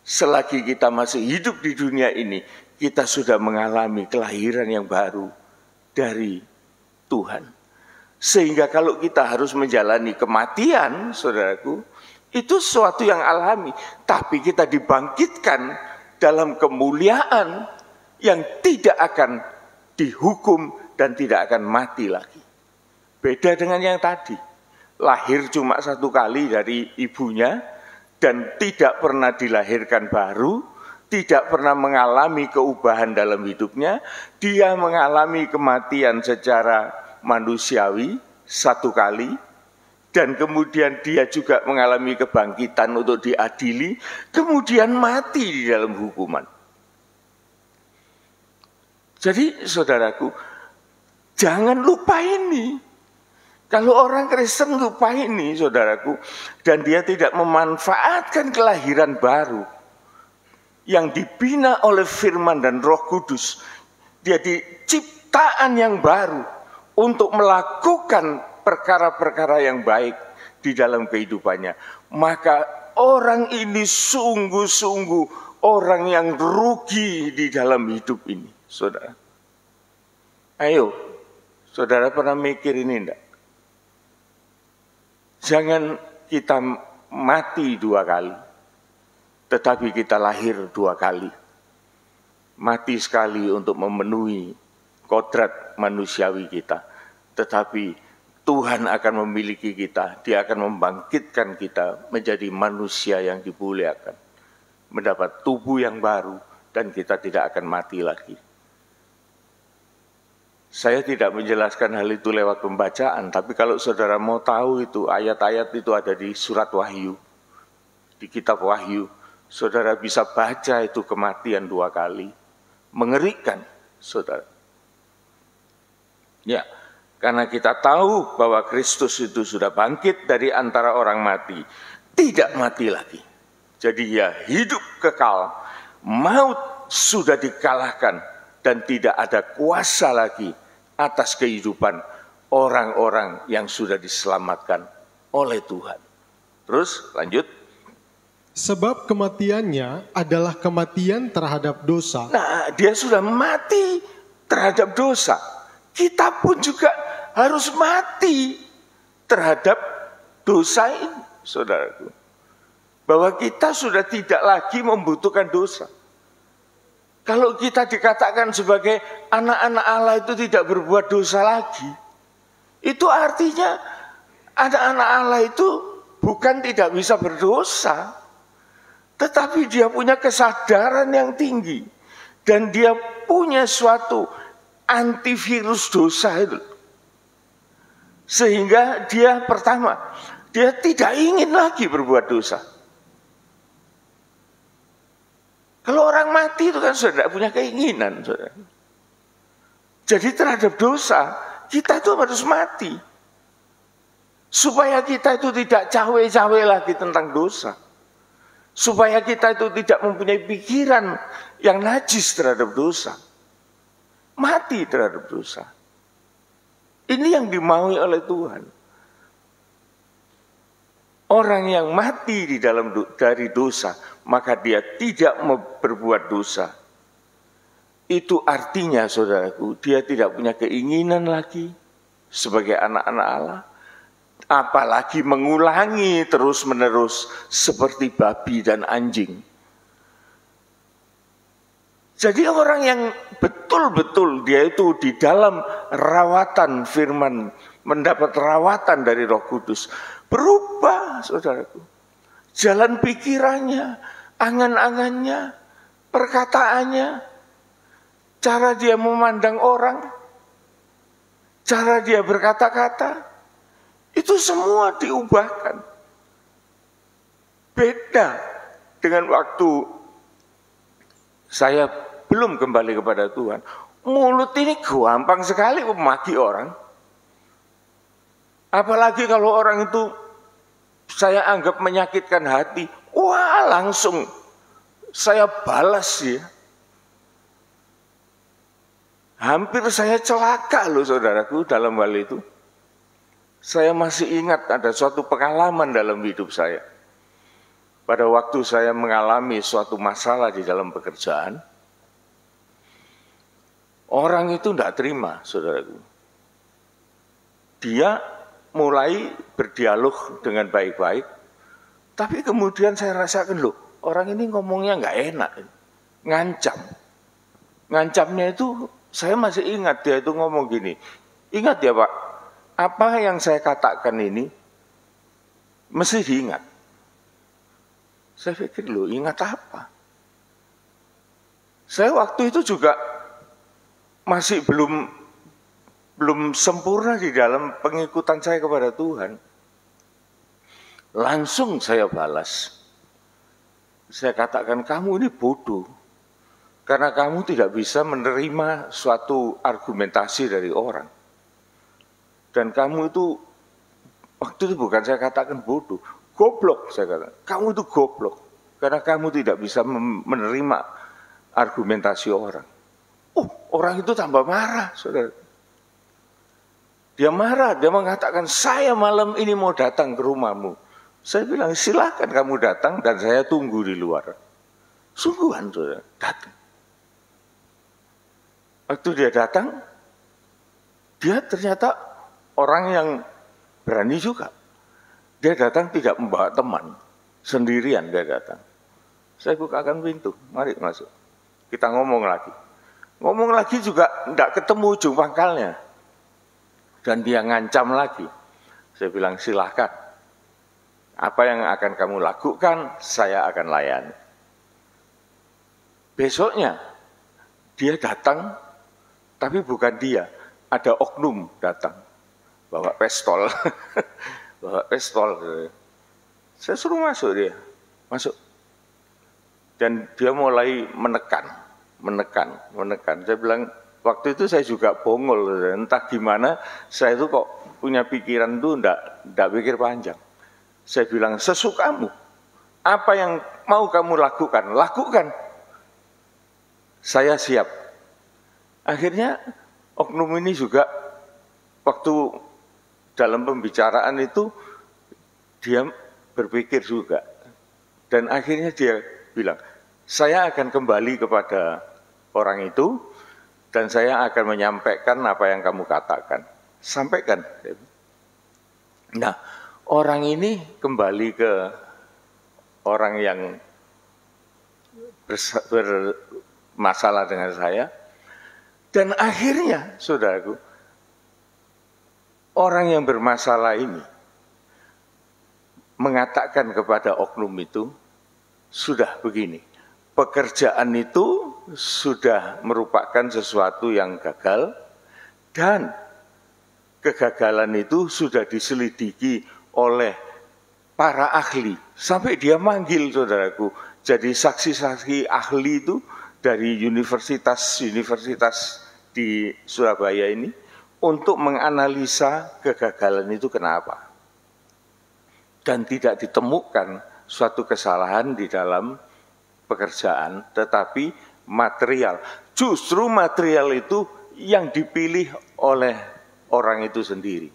selagi kita masih hidup di dunia ini, kita sudah mengalami kelahiran yang baru dari Tuhan. Sehingga kalau kita harus menjalani kematian, saudaraku, itu sesuatu yang alami. Tapi kita dibangkitkan dalam kemuliaan yang tidak akan dihukum dan tidak akan mati lagi. Beda dengan yang tadi. Lahir cuma 1 kali dari ibunya dan tidak pernah dilahirkan baru, tidak pernah mengalami keubahan dalam hidupnya. Dia mengalami kematian secara manusiawi 1 kali, dan kemudian dia juga mengalami kebangkitan untuk diadili, kemudian mati di dalam hukuman. Jadi saudaraku, jangan lupa ini. Kalau orang Kristen lupa ini, saudaraku, dan dia tidak memanfaatkan kelahiran baru yang dibina oleh firman dan Roh Kudus, dia diciptaan yang baru untuk melakukan perkara-perkara yang baik di dalam kehidupannya. Maka orang ini sungguh-sungguh orang yang rugi di dalam hidup ini. Saudara, ayo, saudara pernah mikir ini enggak? Jangan kita mati 2 kali, tetapi kita lahir 2 kali. Mati sekali untuk memenuhi kodrat manusiawi kita, tetapi Tuhan akan memiliki kita, Dia akan membangkitkan kita menjadi manusia yang dimuliakan, mendapat tubuh yang baru, dan kita tidak akan mati lagi. Saya tidak menjelaskan hal itu lewat pembacaan, tapi kalau saudara mau tahu itu, ayat-ayat itu ada di surat Wahyu, di kitab Wahyu. Saudara bisa baca itu kematian 2 kali. Mengerikan, saudara. Ya, karena kita tahu bahwa Kristus itu sudah bangkit dari antara orang mati, tidak mati lagi. Jadi ya hidup kekal, maut sudah dikalahkan, dan tidak ada kuasa lagi atas kehidupan orang-orang yang sudah diselamatkan oleh Tuhan. Terus lanjut. Sebab kematiannya adalah kematian terhadap dosa. Nah, dia sudah mati terhadap dosa. Kita pun juga harus mati terhadap dosa ini, saudaraku. Bahwa kita sudah tidak lagi membutuhkan dosa. Kalau kita dikatakan sebagai anak-anak Allah itu tidak berbuat dosa lagi, itu artinya anak-anak Allah itu bukan tidak bisa berdosa, tetapi dia punya kesadaran yang tinggi. Dan dia punya suatu antivirus dosa itu. Sehingga dia pertama, dia tidak ingin lagi berbuat dosa. Kalau orang mati itu kan sudah tidak punya keinginan, saudara. Jadi terhadap dosa, kita itu harus mati. Supaya kita itu tidak cawe-cawe lagi tentang dosa. Supaya kita itu tidak mempunyai pikiran yang najis terhadap dosa. Mati terhadap dosa. Ini yang dimaui oleh Tuhan. Orang yang mati dari dosa, maka dia tidak berbuat dosa. Itu artinya, saudaraku, dia tidak punya keinginan lagi sebagai anak-anak Allah. Apalagi mengulangi terus-menerus seperti babi dan anjing. Jadi orang yang betul-betul dia itu di dalam rawatan firman, mendapat rawatan dari Roh Kudus, berubah, saudaraku. Jalan pikirannya, angan-angannya, perkataannya, cara dia memandang orang, cara dia berkata-kata, itu semua diubahkan. Beda dengan waktu saya belum kembali kepada Tuhan. Mulut ini gampang sekali memaki orang. Apalagi kalau orang itu saya anggap menyakitkan hati, wah langsung saya balas ya. Hampir saya celaka loh saudaraku dalam hal itu. Saya masih ingat ada suatu pengalaman dalam hidup saya. Pada waktu saya mengalami suatu masalah di dalam pekerjaan, orang itu tidak terima, saudaraku. Dia mulai berdialog dengan baik-baik, tapi kemudian saya rasakan, loh, orang ini ngomongnya nggak enak, ngancam. Ngancamnya itu, saya masih ingat dia itu ngomong gini, ingat ya Pak, apa yang saya katakan ini mesti diingat. Saya pikir, loh, ingat apa? Saya waktu itu juga masih belum sempurna di dalam pengikutan saya kepada Tuhan. Langsung saya balas. Saya katakan, kamu ini bodoh. Karena kamu tidak bisa menerima suatu argumentasi dari orang. Dan kamu itu, waktu itu bukan saya katakan bodoh, goblok saya katakan. Kamu itu goblok. Karena kamu tidak bisa menerima argumentasi orang. Orang itu tambah marah, saudara. Dia marah, dia mengatakan, saya malam ini mau datang ke rumahmu. Saya bilang, silakan kamu datang dan saya tunggu di luar. Sungguhan, saudara, datang. Waktu dia datang, dia ternyata orang yang berani juga. Dia datang tidak membawa teman, sendirian dia datang. Saya bukakan pintu, mari masuk. Kita ngomong lagi. Ngomong lagi juga tidak ketemu ujung pangkalnya. Dan dia ngancam lagi. Saya bilang, silahkan. Apa yang akan kamu lakukan, saya akan layani. Besoknya, dia datang, tapi bukan dia. ada oknum datang, bawa pistol, bawa pistol. Saya suruh masuk dia, masuk. Dan dia mulai menekan. Saya bilang, waktu itu saya juga bongol, entah gimana, saya itu kok punya pikiran itu enggak pikir panjang. Saya bilang, sesukamu, apa yang mau kamu lakukan, lakukan. Saya siap. Akhirnya oknum ini juga waktu dalam pembicaraan itu dia berpikir juga. Dan akhirnya dia bilang, saya akan kembali kepada orang itu dan saya akan menyampaikan apa yang kamu katakan. Sampaikan. Nah, orang ini kembali ke orang yang bermasalah dengan saya. Dan akhirnya, saudaraku, orang yang bermasalah ini mengatakan kepada oknum itu, sudah begini, pekerjaan itu sudah merupakan sesuatu yang gagal dan kegagalan itu sudah diselidiki oleh para ahli. Sampai dia manggil, saudaraku, jadi saksi-saksi ahli itu dari universitas di Surabaya ini untuk menganalisa kegagalan itu kenapa. Dan tidak ditemukan suatu kesalahan di dalam pekerjaan, tetapi material. Justru material itu yang dipilih oleh orang itu sendiri.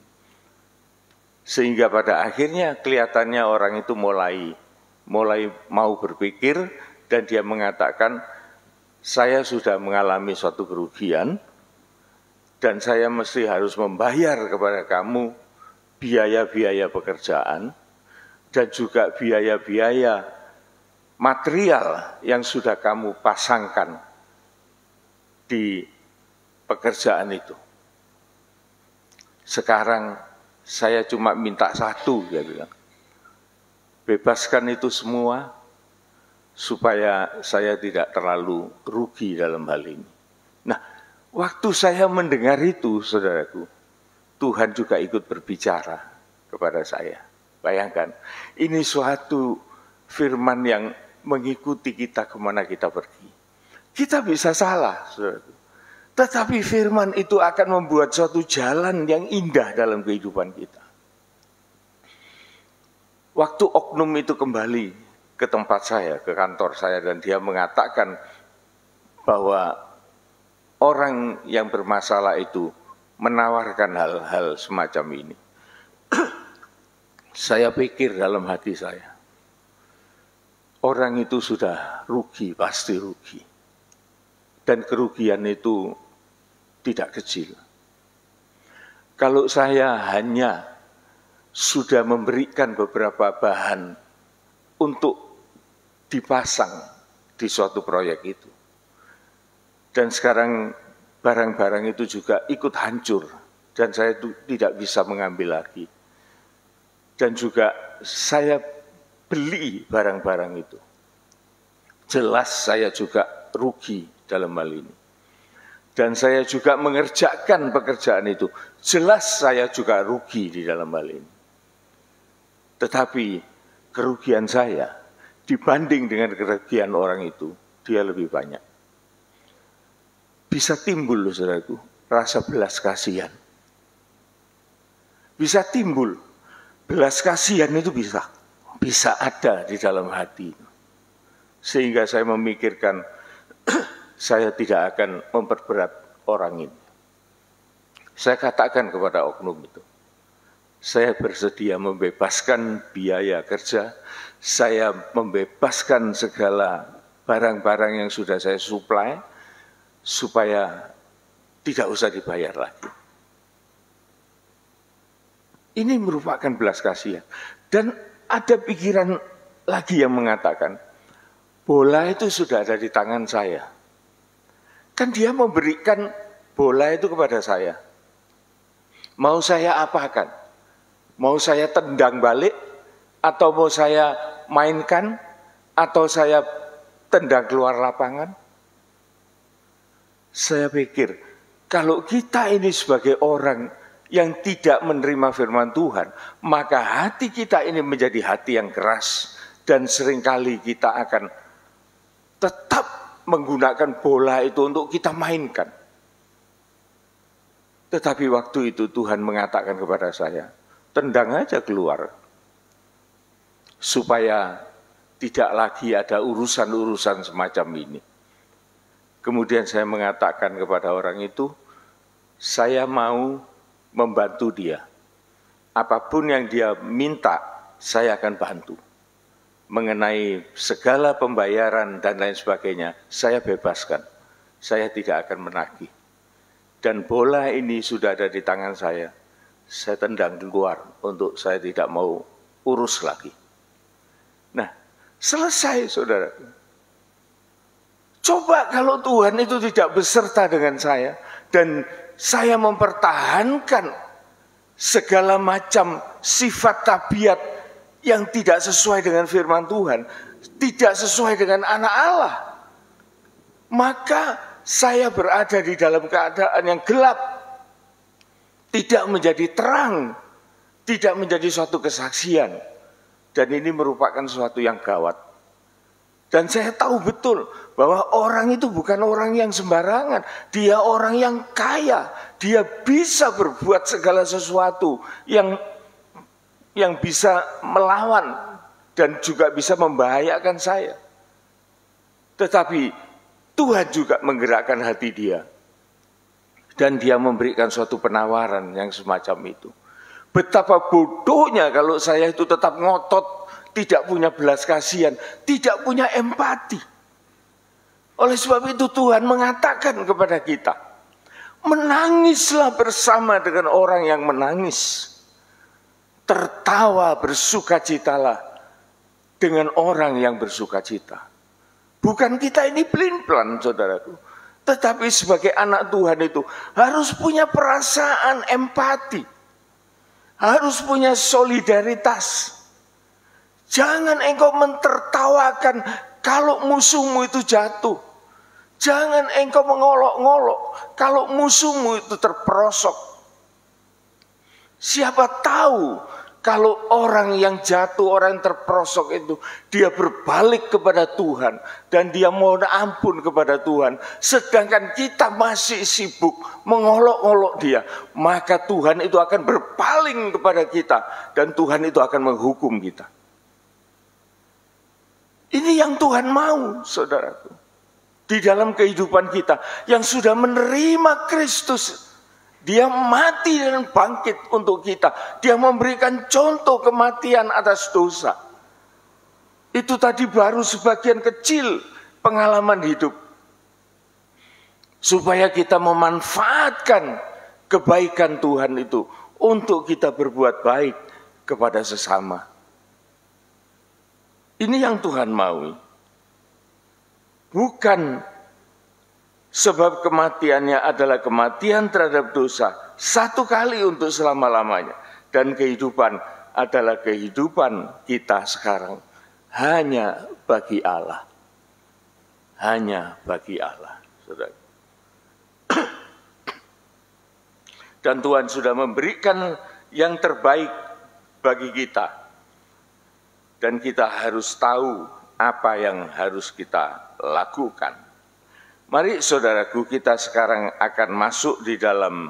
Sehingga pada akhirnya kelihatannya orang itu mulai mau berpikir dan dia mengatakan, saya sudah mengalami suatu kerugian dan saya mesti harus membayar kepada kamu biaya-biaya pekerjaan dan juga biaya-biaya material yang sudah kamu pasangkan di pekerjaan itu. Sekarang saya cuma minta satu, dia bilang. Bebaskan itu semua supaya saya tidak terlalu rugi dalam hal ini. Nah, waktu saya mendengar itu, saudaraku, Tuhan juga ikut berbicara kepada saya. Bayangkan, ini suatu firman yang mengikuti kita kemana kita pergi. Kita bisa salah, saudaraku. Tetapi firman itu akan membuat suatu jalan yang indah dalam kehidupan kita. Waktu oknum itu kembali ke tempat saya, ke kantor saya, dan dia mengatakan bahwa orang yang bermasalah itu menawarkan hal-hal semacam ini. Saya pikir dalam hati saya, orang itu sudah rugi, pasti rugi. Dan kerugian itu tidak kecil. Kalau saya hanya sudah memberikan beberapa bahan untuk dipasang di suatu proyek itu. Dan sekarang barang-barang itu juga ikut hancur dan saya tidak bisa mengambil lagi. Dan juga saya beli barang-barang itu. Jelas saya juga rugi dalam hal ini. Dan saya juga mengerjakan pekerjaan itu. Jelas saya juga rugi di dalam hal ini. Tetapi kerugian saya dibanding dengan kerugian orang itu, dia lebih banyak. Bisa timbul, saudaraku, rasa belas kasihan. Bisa timbul, belas kasihan itu bisa ada di dalam hati. Sehingga saya memikirkan, saya tidak akan memperberat orang ini. Saya katakan kepada oknum itu, saya bersedia membebaskan biaya kerja, saya membebaskan segala barang-barang yang sudah saya suplai, supaya tidak usah dibayar lagi. Ini merupakan belas kasihan. Dan ada pikiran lagi yang mengatakan, bola itu sudah ada di tangan saya. Kan dia memberikan bola itu kepada saya. Mau saya apakan? Mau saya tendang balik? Atau mau saya mainkan? Atau saya tendang keluar lapangan? Saya pikir, kalau kita ini sebagai orang yang tidak menerima firman Tuhan, maka hati kita ini menjadi hati yang keras. Dan seringkali kita akan tetap menggunakan bola itu untuk kita mainkan. Tetapi waktu itu Tuhan mengatakan kepada saya, tendang aja keluar. Supaya tidak lagi ada urusan-urusan semacam ini. Kemudian saya mengatakan kepada orang itu, saya mau membantu dia. Apapun yang dia minta, saya akan bantu. Mengenai segala pembayaran dan lain sebagainya, saya bebaskan. Saya tidak akan menagih. Dan bola ini sudah ada di tangan saya tendang keluar untuk saya tidak mau urus lagi. Nah, selesai saudara. Coba kalau Tuhan itu tidak beserta dengan saya dan saya mempertahankan segala macam sifat tabiat yang tidak sesuai dengan firman Tuhan, tidak sesuai dengan anak Allah, maka saya berada di dalam keadaan yang gelap, tidak menjadi terang, tidak menjadi suatu kesaksian. Dan ini merupakan sesuatu yang gawat. Dan saya tahu betul bahwa orang itu bukan orang yang sembarangan. Dia orang yang kaya. Dia bisa berbuat segala sesuatu yang bisa melawan dan juga bisa membahayakan saya. Tetapi Tuhan juga menggerakkan hati dia. Dan dia memberikan suatu penawaran yang semacam itu. Betapa bodohnya kalau saya itu tetap ngotot, tidak punya belas kasihan, tidak punya empati. Oleh sebab itu Tuhan mengatakan kepada kita, menangislah bersama dengan orang yang menangis. Tertawa bersukacitalah dengan orang yang bersukacita. Bukan kita ini pelin-pelan saudaraku. Tetapi sebagai anak Tuhan itu harus punya perasaan empati. Harus punya solidaritas. Jangan engkau mentertawakan kalau musuhmu itu jatuh. Jangan engkau mengolok-ngolok kalau musuhmu itu terperosok. Siapa tahu kalau orang yang jatuh, orang yang terperosok itu, dia berbalik kepada Tuhan. Dan dia mohon ampun kepada Tuhan. Sedangkan kita masih sibuk mengolok-olok dia. Maka Tuhan itu akan berpaling kepada kita. Dan Tuhan itu akan menghukum kita. Ini yang Tuhan mau, saudaraku. Di dalam kehidupan kita yang sudah menerima Kristus. Dia mati dan bangkit untuk kita. Dia memberikan contoh kematian atas dosa. Itu tadi baru sebagian kecil pengalaman hidup. Supaya kita memanfaatkan kebaikan Tuhan itu untuk kita berbuat baik kepada sesama. Ini yang Tuhan mau. Bukan sebab kematiannya adalah kematian terhadap dosa. Satu kali untuk selama-lamanya. Dan kehidupan adalah kehidupan kita sekarang. Hanya bagi Allah. Hanya bagi Allah. Saudara. Dan Tuhan sudah memberikan yang terbaik bagi kita. Dan kita harus tahu apa yang harus kita lakukan. Mari saudaraku, kita sekarang akan masuk di dalam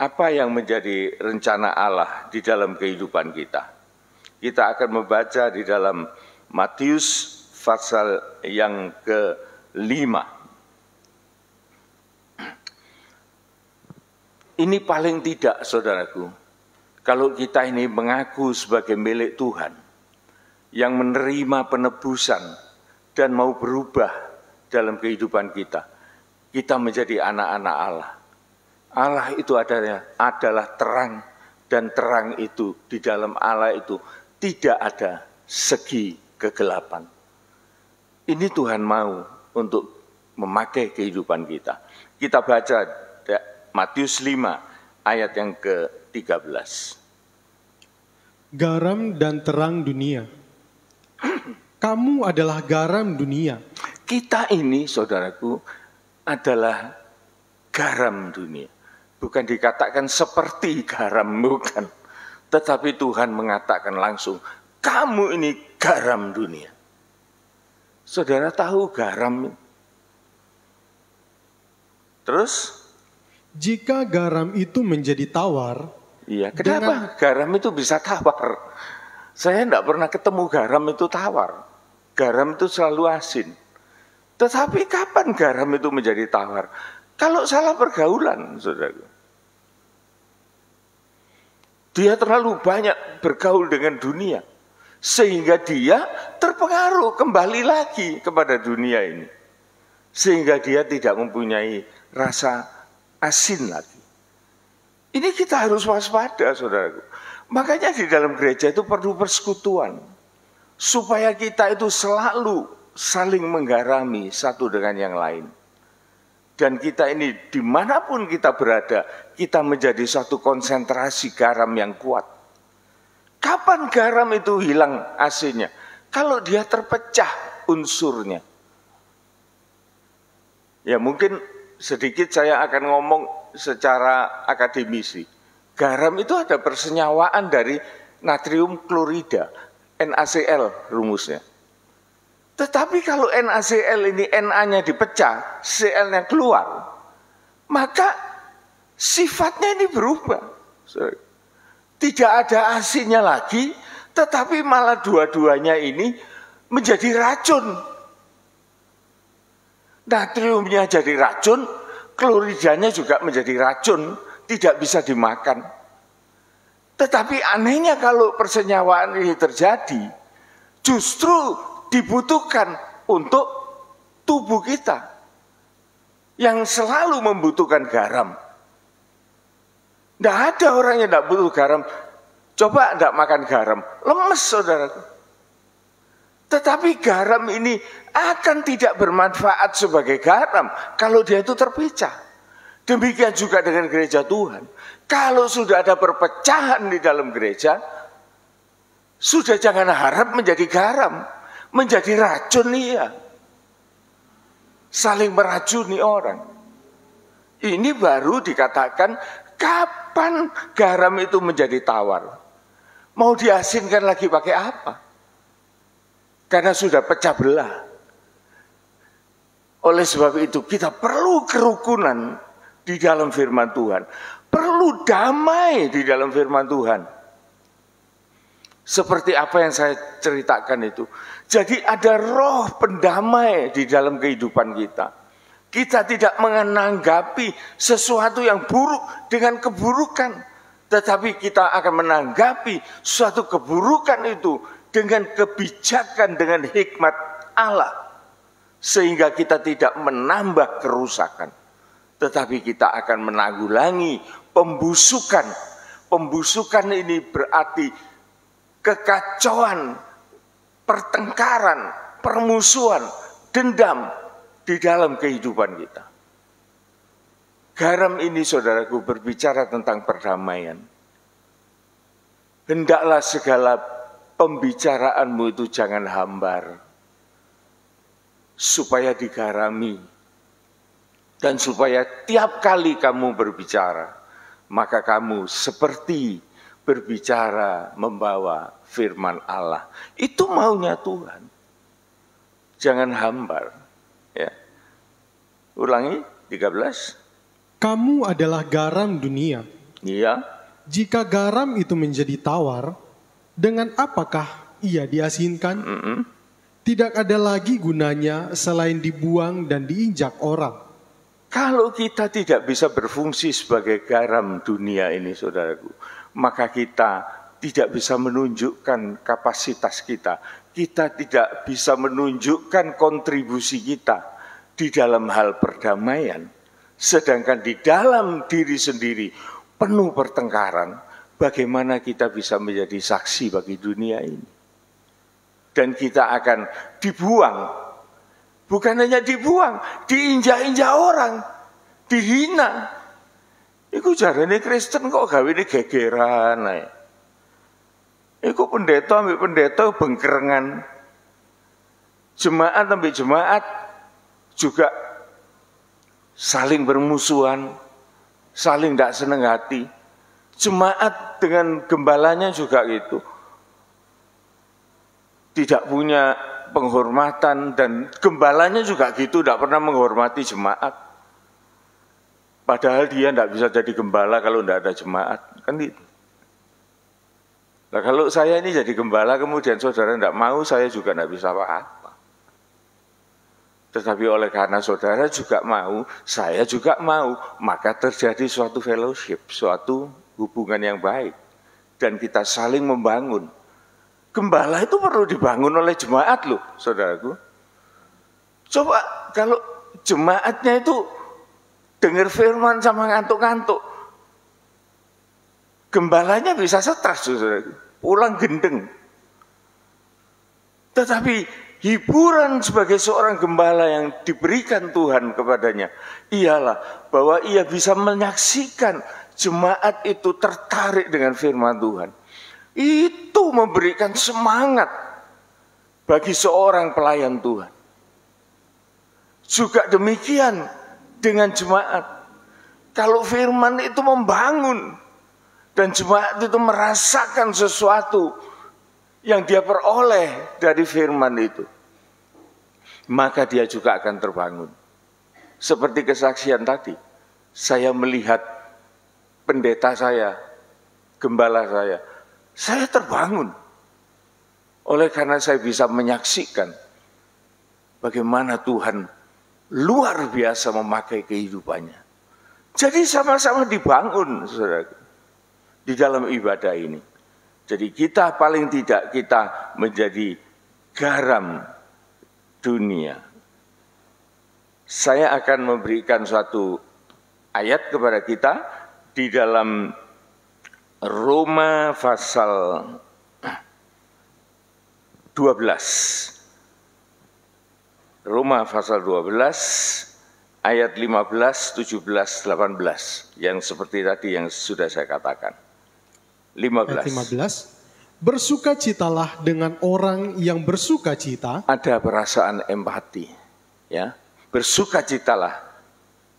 apa yang menjadi rencana Allah di dalam kehidupan kita. Kita akan membaca di dalam Matius pasal yang ke-5. Ini paling tidak saudaraku, kalau kita ini mengaku sebagai milik Tuhan, yang menerima penebusan dan mau berubah dalam kehidupan kita, kita menjadi anak-anak Allah. Allah itu adalah terang, dan terang itu di dalam Allah itu tidak ada segi kegelapan. Ini Tuhan mau untuk memakai kehidupan kita. Kita baca Matius 5 ayat yang ke-13. Garam dan terang dunia. Kamu adalah garam dunia. Kita ini, saudaraku, adalah garam dunia. Bukan dikatakan seperti garam, bukan. Tetapi Tuhan mengatakan langsung, kamu ini garam dunia. Saudara tahu garam? Terus? Jika garam itu menjadi tawar. Iya, kenapa garam itu bisa tawar? Saya tidak pernah ketemu garam itu tawar. Garam itu selalu asin. Tetapi kapan garam itu menjadi tawar? Kalau salah pergaulan, saudara. Dia terlalu banyak bergaul dengan dunia. Sehingga dia terpengaruh kembali lagi kepada dunia ini. Sehingga dia tidak mempunyai rasa asin lagi. Ini kita harus waspada, saudaraku. Makanya di dalam gereja itu perlu persekutuan. Supaya kita itu selalu saling menggarami satu dengan yang lain. Dan kita ini dimanapun kita berada, kita menjadi satu konsentrasi garam yang kuat. Kapan garam itu hilang asinnya? Kalau dia terpecah unsurnya. Ya mungkin sedikit saya akan ngomong secara akademisi. Garam itu ada persenyawaan dari natrium klorida, NaCl rumusnya. Tetapi kalau NaCl ini Na-nya dipecah, Cl-nya keluar, maka sifatnya ini berubah. Tidak ada asinnya lagi, tetapi malah dua-duanya ini menjadi racun. Natriumnya jadi racun, kloridanya juga menjadi racun, tidak bisa dimakan. Tetapi anehnya kalau persenyawaan ini terjadi, justru dibutuhkan untuk tubuh kita yang selalu membutuhkan garam. Tidak ada orang yang tidak butuh garam. Coba tidak makan garam, lemes saudaraku. Tetapi garam ini akan tidak bermanfaat sebagai garam kalau dia itu terpecah. Demikian juga dengan gereja Tuhan. Kalau sudah ada perpecahan di dalam gereja, sudah jangan harap menjadi garam. Menjadi racun dia. Saling meracuni orang. Ini baru dikatakan kapan garam itu menjadi tawar. Mau diasinkan lagi pakai apa? Karena sudah pecah belah. Oleh sebab itu kita perlu kerukunan di dalam firman Tuhan. Perlu damai di dalam firman Tuhan. Seperti apa yang saya ceritakan itu. Jadi ada roh pendamai di dalam kehidupan kita. Kita tidak menanggapi sesuatu yang buruk dengan keburukan. Tetapi kita akan menanggapi suatu keburukan itu dengan kebijakan, dengan hikmat Allah. Sehingga kita tidak menambah kerusakan. Tetapi kita akan menanggulangi pembusukan. Pembusukan ini berarti kekacauan, pertengkaran, permusuhan, dendam di dalam kehidupan kita. Garam ini saudaraku berbicara tentang perdamaian. Hendaklah segala pembicaraanmu itu jangan hambar. Supaya digarami. Dan supaya tiap kali kamu berbicara, maka kamu seperti berbicara membawa firman Allah. Itu maunya Tuhan. Jangan hambar. Ya. Ulangi 13. Kamu adalah garam dunia. Iya. Jika garam itu menjadi tawar, dengan apakah ia diasinkan? Tidak ada lagi gunanya selain dibuang dan diinjak orang. Kalau kita tidak bisa berfungsi sebagai garam dunia ini, saudaraku, maka kita tidak bisa menunjukkan kapasitas kita. Kita tidak bisa menunjukkan kontribusi kita di dalam hal perdamaian. Sedangkan di dalam diri sendiri penuh pertengkaran. Bagaimana kita bisa menjadi saksi bagi dunia ini? Dan kita akan dibuang. Bukan hanya dibuang, diinjak-injak orang, dihina. Iku jarane Kristen kok gawe ini gegeran ae. Iku pendeta ambil pendeta bengkerengan. Jemaat ambil jemaat juga saling bermusuhan, saling tidak senang hati. Jemaat dengan gembalanya juga gitu. Tidak punya penghormatan, dan gembalanya juga gitu, tidak pernah menghormati jemaat. Padahal dia tidak bisa jadi gembala kalau tidak ada jemaat, kan gitu. Nah, kalau saya ini jadi gembala kemudian saudara tidak mau, saya juga tidak bisa apa-apa. Tetapi oleh karena saudara juga mau, saya juga mau, maka terjadi suatu fellowship, suatu hubungan yang baik, dan kita saling membangun. Gembala itu perlu dibangun oleh jemaat loh, saudaraku. Coba kalau jemaatnya itu dengar firman sama ngantuk-ngantuk, gembalanya bisa stres, saudaraku, pulang gendeng. Tetapi hiburan sebagai seorang gembala yang diberikan Tuhan kepadanya ialah bahwa ia bisa menyaksikan jemaat itu tertarik dengan firman Tuhan. Itu memberikan semangat bagi seorang pelayan Tuhan. Juga demikian dengan jemaat. Kalau firman itu membangun dan jemaat itu merasakan sesuatu yang dia peroleh dari firman itu, maka dia juga akan terbangun. Seperti kesaksian tadi, saya melihat pendeta saya, gembala saya terbangun. Oleh karena saya bisa menyaksikan bagaimana Tuhan luar biasa memakai kehidupannya. Jadi sama-sama dibangun, saudara, di dalam ibadah ini. Jadi kita paling tidak kita menjadi garam dunia. Saya akan memberikan suatu ayat kepada kita di dalam Roma pasal 12. Roma pasal 12 ayat 15, 17, 18 yang seperti tadi yang sudah saya katakan. 15. Ayat 15. Bersukacitalah dengan orang yang bersukacita. Ada perasaan empati, ya. Bersukacitalah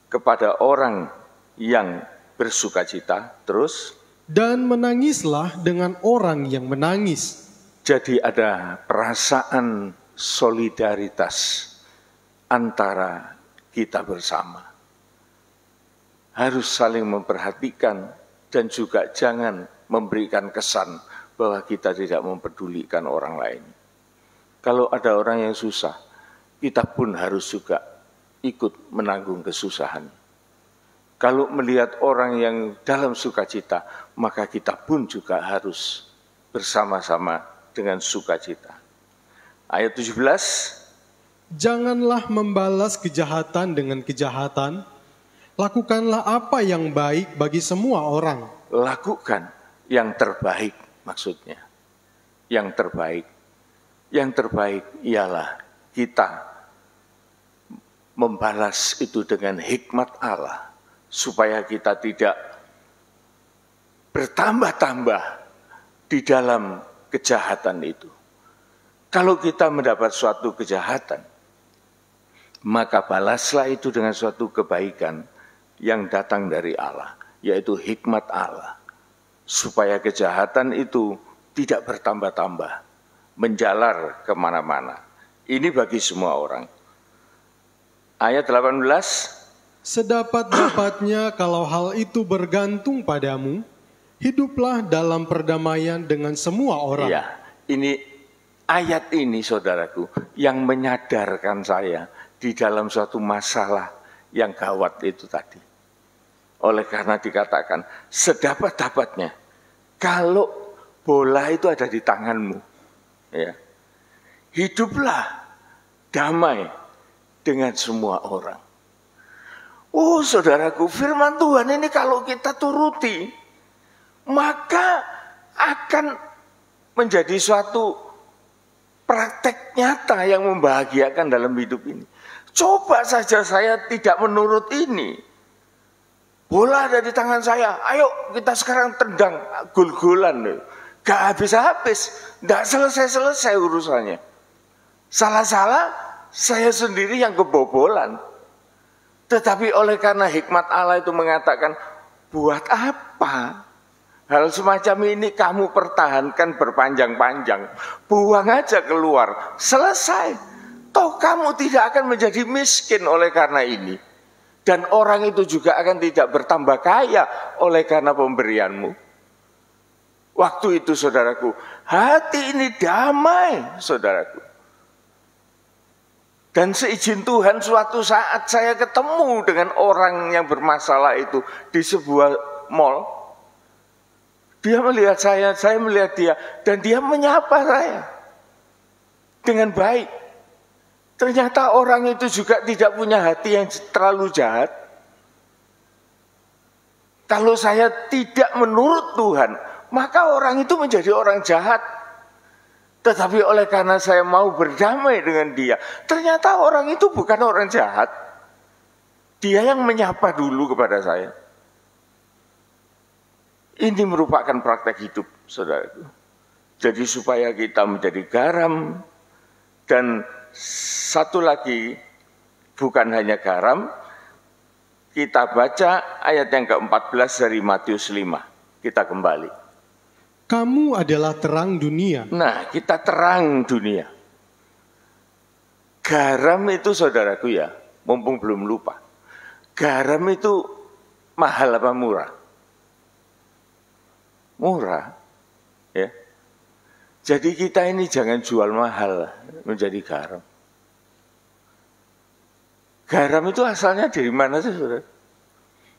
kepada orang yang bersukacita, terus dan menangislah dengan orang yang menangis. Jadi ada perasaan solidaritas antara kita bersama. Harus saling memperhatikan dan juga jangan memberikan kesan bahwa kita tidak mempedulikan orang lain. Kalau ada orang yang susah, kita pun harus juga ikut menanggung kesusahan. Kalau melihat orang yang dalam sukacita, maka kita pun juga harus bersama-sama dengan sukacita. Ayat 17. Janganlah membalas kejahatan dengan kejahatan. Lakukanlah apa yang baik bagi semua orang. Lakukan yang terbaik maksudnya. Yang terbaik. Yang terbaik ialah kita membalas itu dengan hikmat Allah. Supaya kita tidak bertambah-tambah di dalam kejahatan itu. Kalau kita mendapat suatu kejahatan, maka balaslah itu dengan suatu kebaikan yang datang dari Allah, yaitu hikmat Allah. Supaya kejahatan itu tidak bertambah-tambah, menjalar kemana-mana. Ini bagi semua orang. Ayat 18. Sedapat-dapatnya kalau hal itu bergantung padamu, hiduplah dalam perdamaian dengan semua orang. Iya, ini ayat ini saudaraku yang menyadarkan saya di dalam suatu masalah yang gawat itu tadi. Oleh karena dikatakan sedapat-dapatnya, kalau bola itu ada di tanganmu, ya, hiduplah damai dengan semua orang. Oh saudaraku, firman Tuhan ini kalau kita turuti, maka akan menjadi suatu praktek nyata yang membahagiakan dalam hidup ini. Coba saja saya tidak menurut ini. Bola ada di tangan saya, ayo kita sekarang tendang gol-golan. Gak habis-habis, gak selesai-selesai urusannya. Salah-salah, saya sendiri yang kebobolan. Tetapi oleh karena hikmat Allah itu mengatakan, buat apa hal semacam ini kamu pertahankan berpanjang-panjang? Buang aja keluar, selesai. Toh kamu tidak akan menjadi miskin oleh karena ini. Dan orang itu juga akan tidak bertambah kaya oleh karena pemberianmu. Waktu itu saudaraku, hati ini damai saudaraku. Dan seizin Tuhan suatu saat saya ketemu dengan orang yang bermasalah itu di sebuah mall. Dia melihat saya melihat dia, dan dia menyapa saya dengan baik. Ternyata orang itu juga tidak punya hati yang terlalu jahat. Kalau saya tidak menurut Tuhan, maka orang itu menjadi orang jahat. Tetapi oleh karena saya mau berdamai dengan dia, ternyata orang itu bukan orang jahat. Dia yang menyapa dulu kepada saya. Ini merupakan praktek hidup, saudaraku. Jadi supaya kita menjadi garam, dan satu lagi, bukan hanya garam, kita baca ayat yang ke-14 dari Matius 5. Kita kembali. Kamu adalah terang dunia. Nah, kita terang dunia. Garam itu saudaraku ya, mumpung belum lupa. Garam itu mahal apa murah? Murah. Ya. Jadi kita ini jangan jual mahal menjadi garam. Garam itu asalnya dari mana sih, saudara?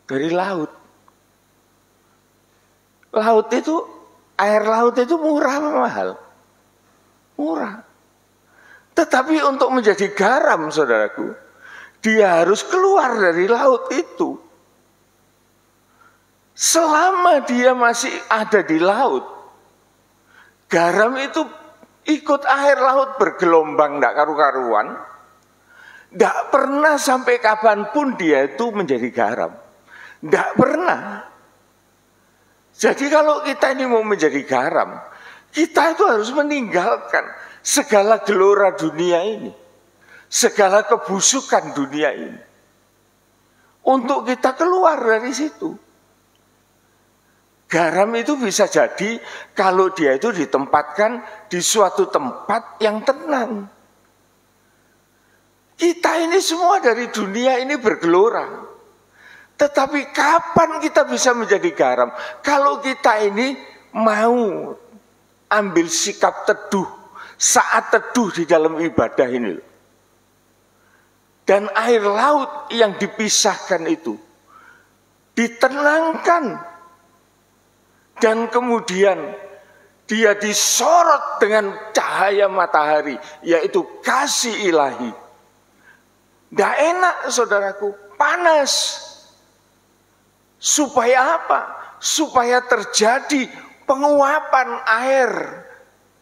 Dari laut. Air laut itu murah apa mahal? Murah. Tetapi untuk menjadi garam, saudaraku, dia harus keluar dari laut itu. Selama dia masih ada di laut, garam itu ikut air laut bergelombang, tidak karu-karuan. Tidak pernah sampai kapanpun dia itu menjadi garam. Tidak pernah. Jadi kalau kita ini mau menjadi garam, kita itu harus meninggalkan segala gelora dunia ini, segala kebusukan dunia ini, untuk kita keluar dari situ. Garam itu bisa jadi kalau dia itu ditempatkan di suatu tempat yang tenang. Kita ini semua dari dunia ini bergelora. Tetapi kapan kita bisa menjadi garam? Kalau kita ini mau ambil sikap teduh, saat teduh di dalam ibadah ini. Dan air laut yang dipisahkan itu ditenangkan. Dan kemudian dia disorot dengan cahaya matahari, yaitu kasih ilahi. Tidak enak saudaraku, panas. Supaya apa? Supaya terjadi penguapan air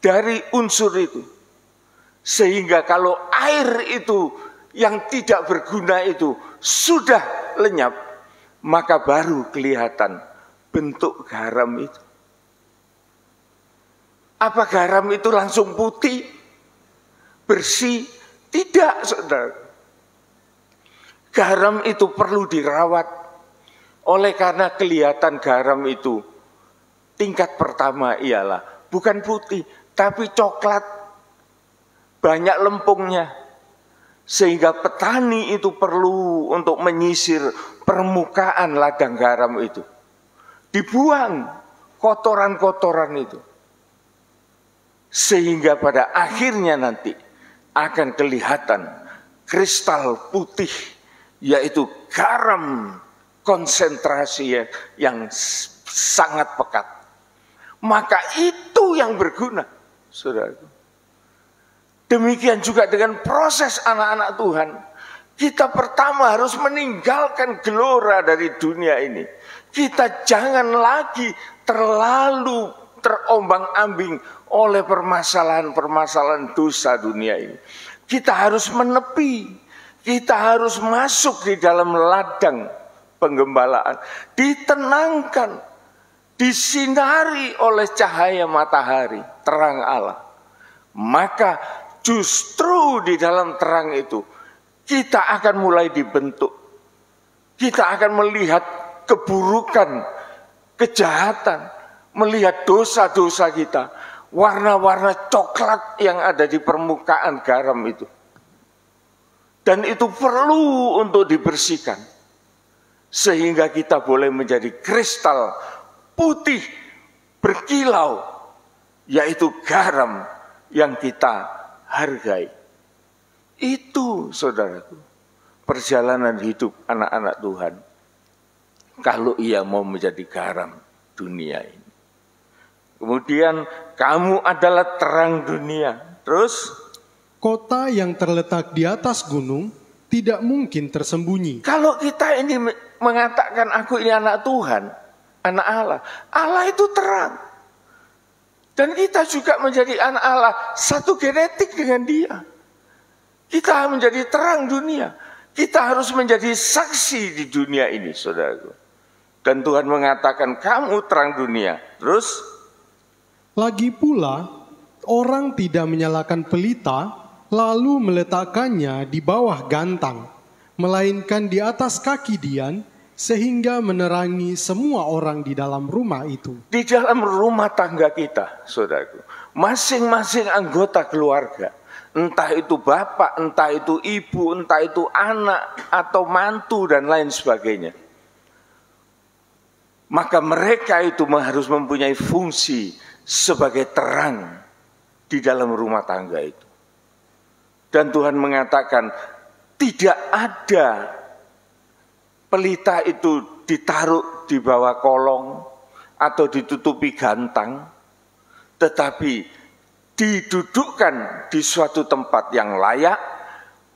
dari unsur itu. Sehingga kalau air itu yang tidak berguna itu sudah lenyap, maka baru kelihatan bentuk garam itu. Apa garam itu langsung putih, bersih? Tidak, saudara. Garam itu perlu dirawat. Oleh karena kelihatan garam itu, tingkat pertama ialah bukan putih, tapi coklat. Banyak lempungnya. Sehingga petani itu perlu untuk menyisir permukaan ladang garam itu. Dibuang kotoran-kotoran itu. Sehingga pada akhirnya nanti akan kelihatan kristal putih, yaitu garam konsentrasi yang sangat pekat. Maka itu yang berguna, saudara. Demikian juga dengan proses anak-anak Tuhan. Kita pertama harus meninggalkan gelora dari dunia ini. Kita jangan lagi terlalu terombang-ambing oleh permasalahan-permasalahan dosa dunia ini. Kita harus menepi. Kita harus masuk di dalam ladang penggembalaan, ditenangkan, disinari oleh cahaya matahari, terang Allah. Maka justru di dalam terang itu kita akan mulai dibentuk. Kita akan melihat keburukan, kejahatan, melihat dosa-dosa kita, warna-warna coklat yang ada di permukaan garam itu. Dan itu perlu untuk dibersihkan, sehingga kita boleh menjadi kristal putih berkilau, yaitu garam yang kita hargai. Itu, saudaraku, perjalanan hidup anak-anak Tuhan. Kalau ia mau menjadi garam dunia ini. Kemudian kamu adalah terang dunia. Terus, kota yang terletak di atas gunung tidak mungkin tersembunyi. kalau kita ini mengatakan aku ini anak Tuhan, anak Allah, Allah itu terang. Dan kita juga menjadi anak Allah, satu genetik dengan dia. Kita menjadi terang dunia. Kita harus menjadi saksi di dunia ini, saudaraku. Dan Tuhan mengatakan kamu terang dunia. Terus, Lagi pula, orang tidak menyalakan pelita lalu meletakkannya di bawah gantang, melainkan di atas kaki Dian, sehingga menerangi semua orang di dalam rumah itu. di dalam rumah tangga kita, saudaraku, masing-masing anggota keluarga, entah itu bapak, entah itu ibu, entah itu anak, atau mantu, dan lain sebagainya. Maka mereka itu harus mempunyai fungsi sebagai terang di dalam rumah tangga itu. Dan Tuhan mengatakan tidak ada pelita itu ditaruh di bawah kolong atau ditutupi gantang, tetapi didudukkan di suatu tempat yang layak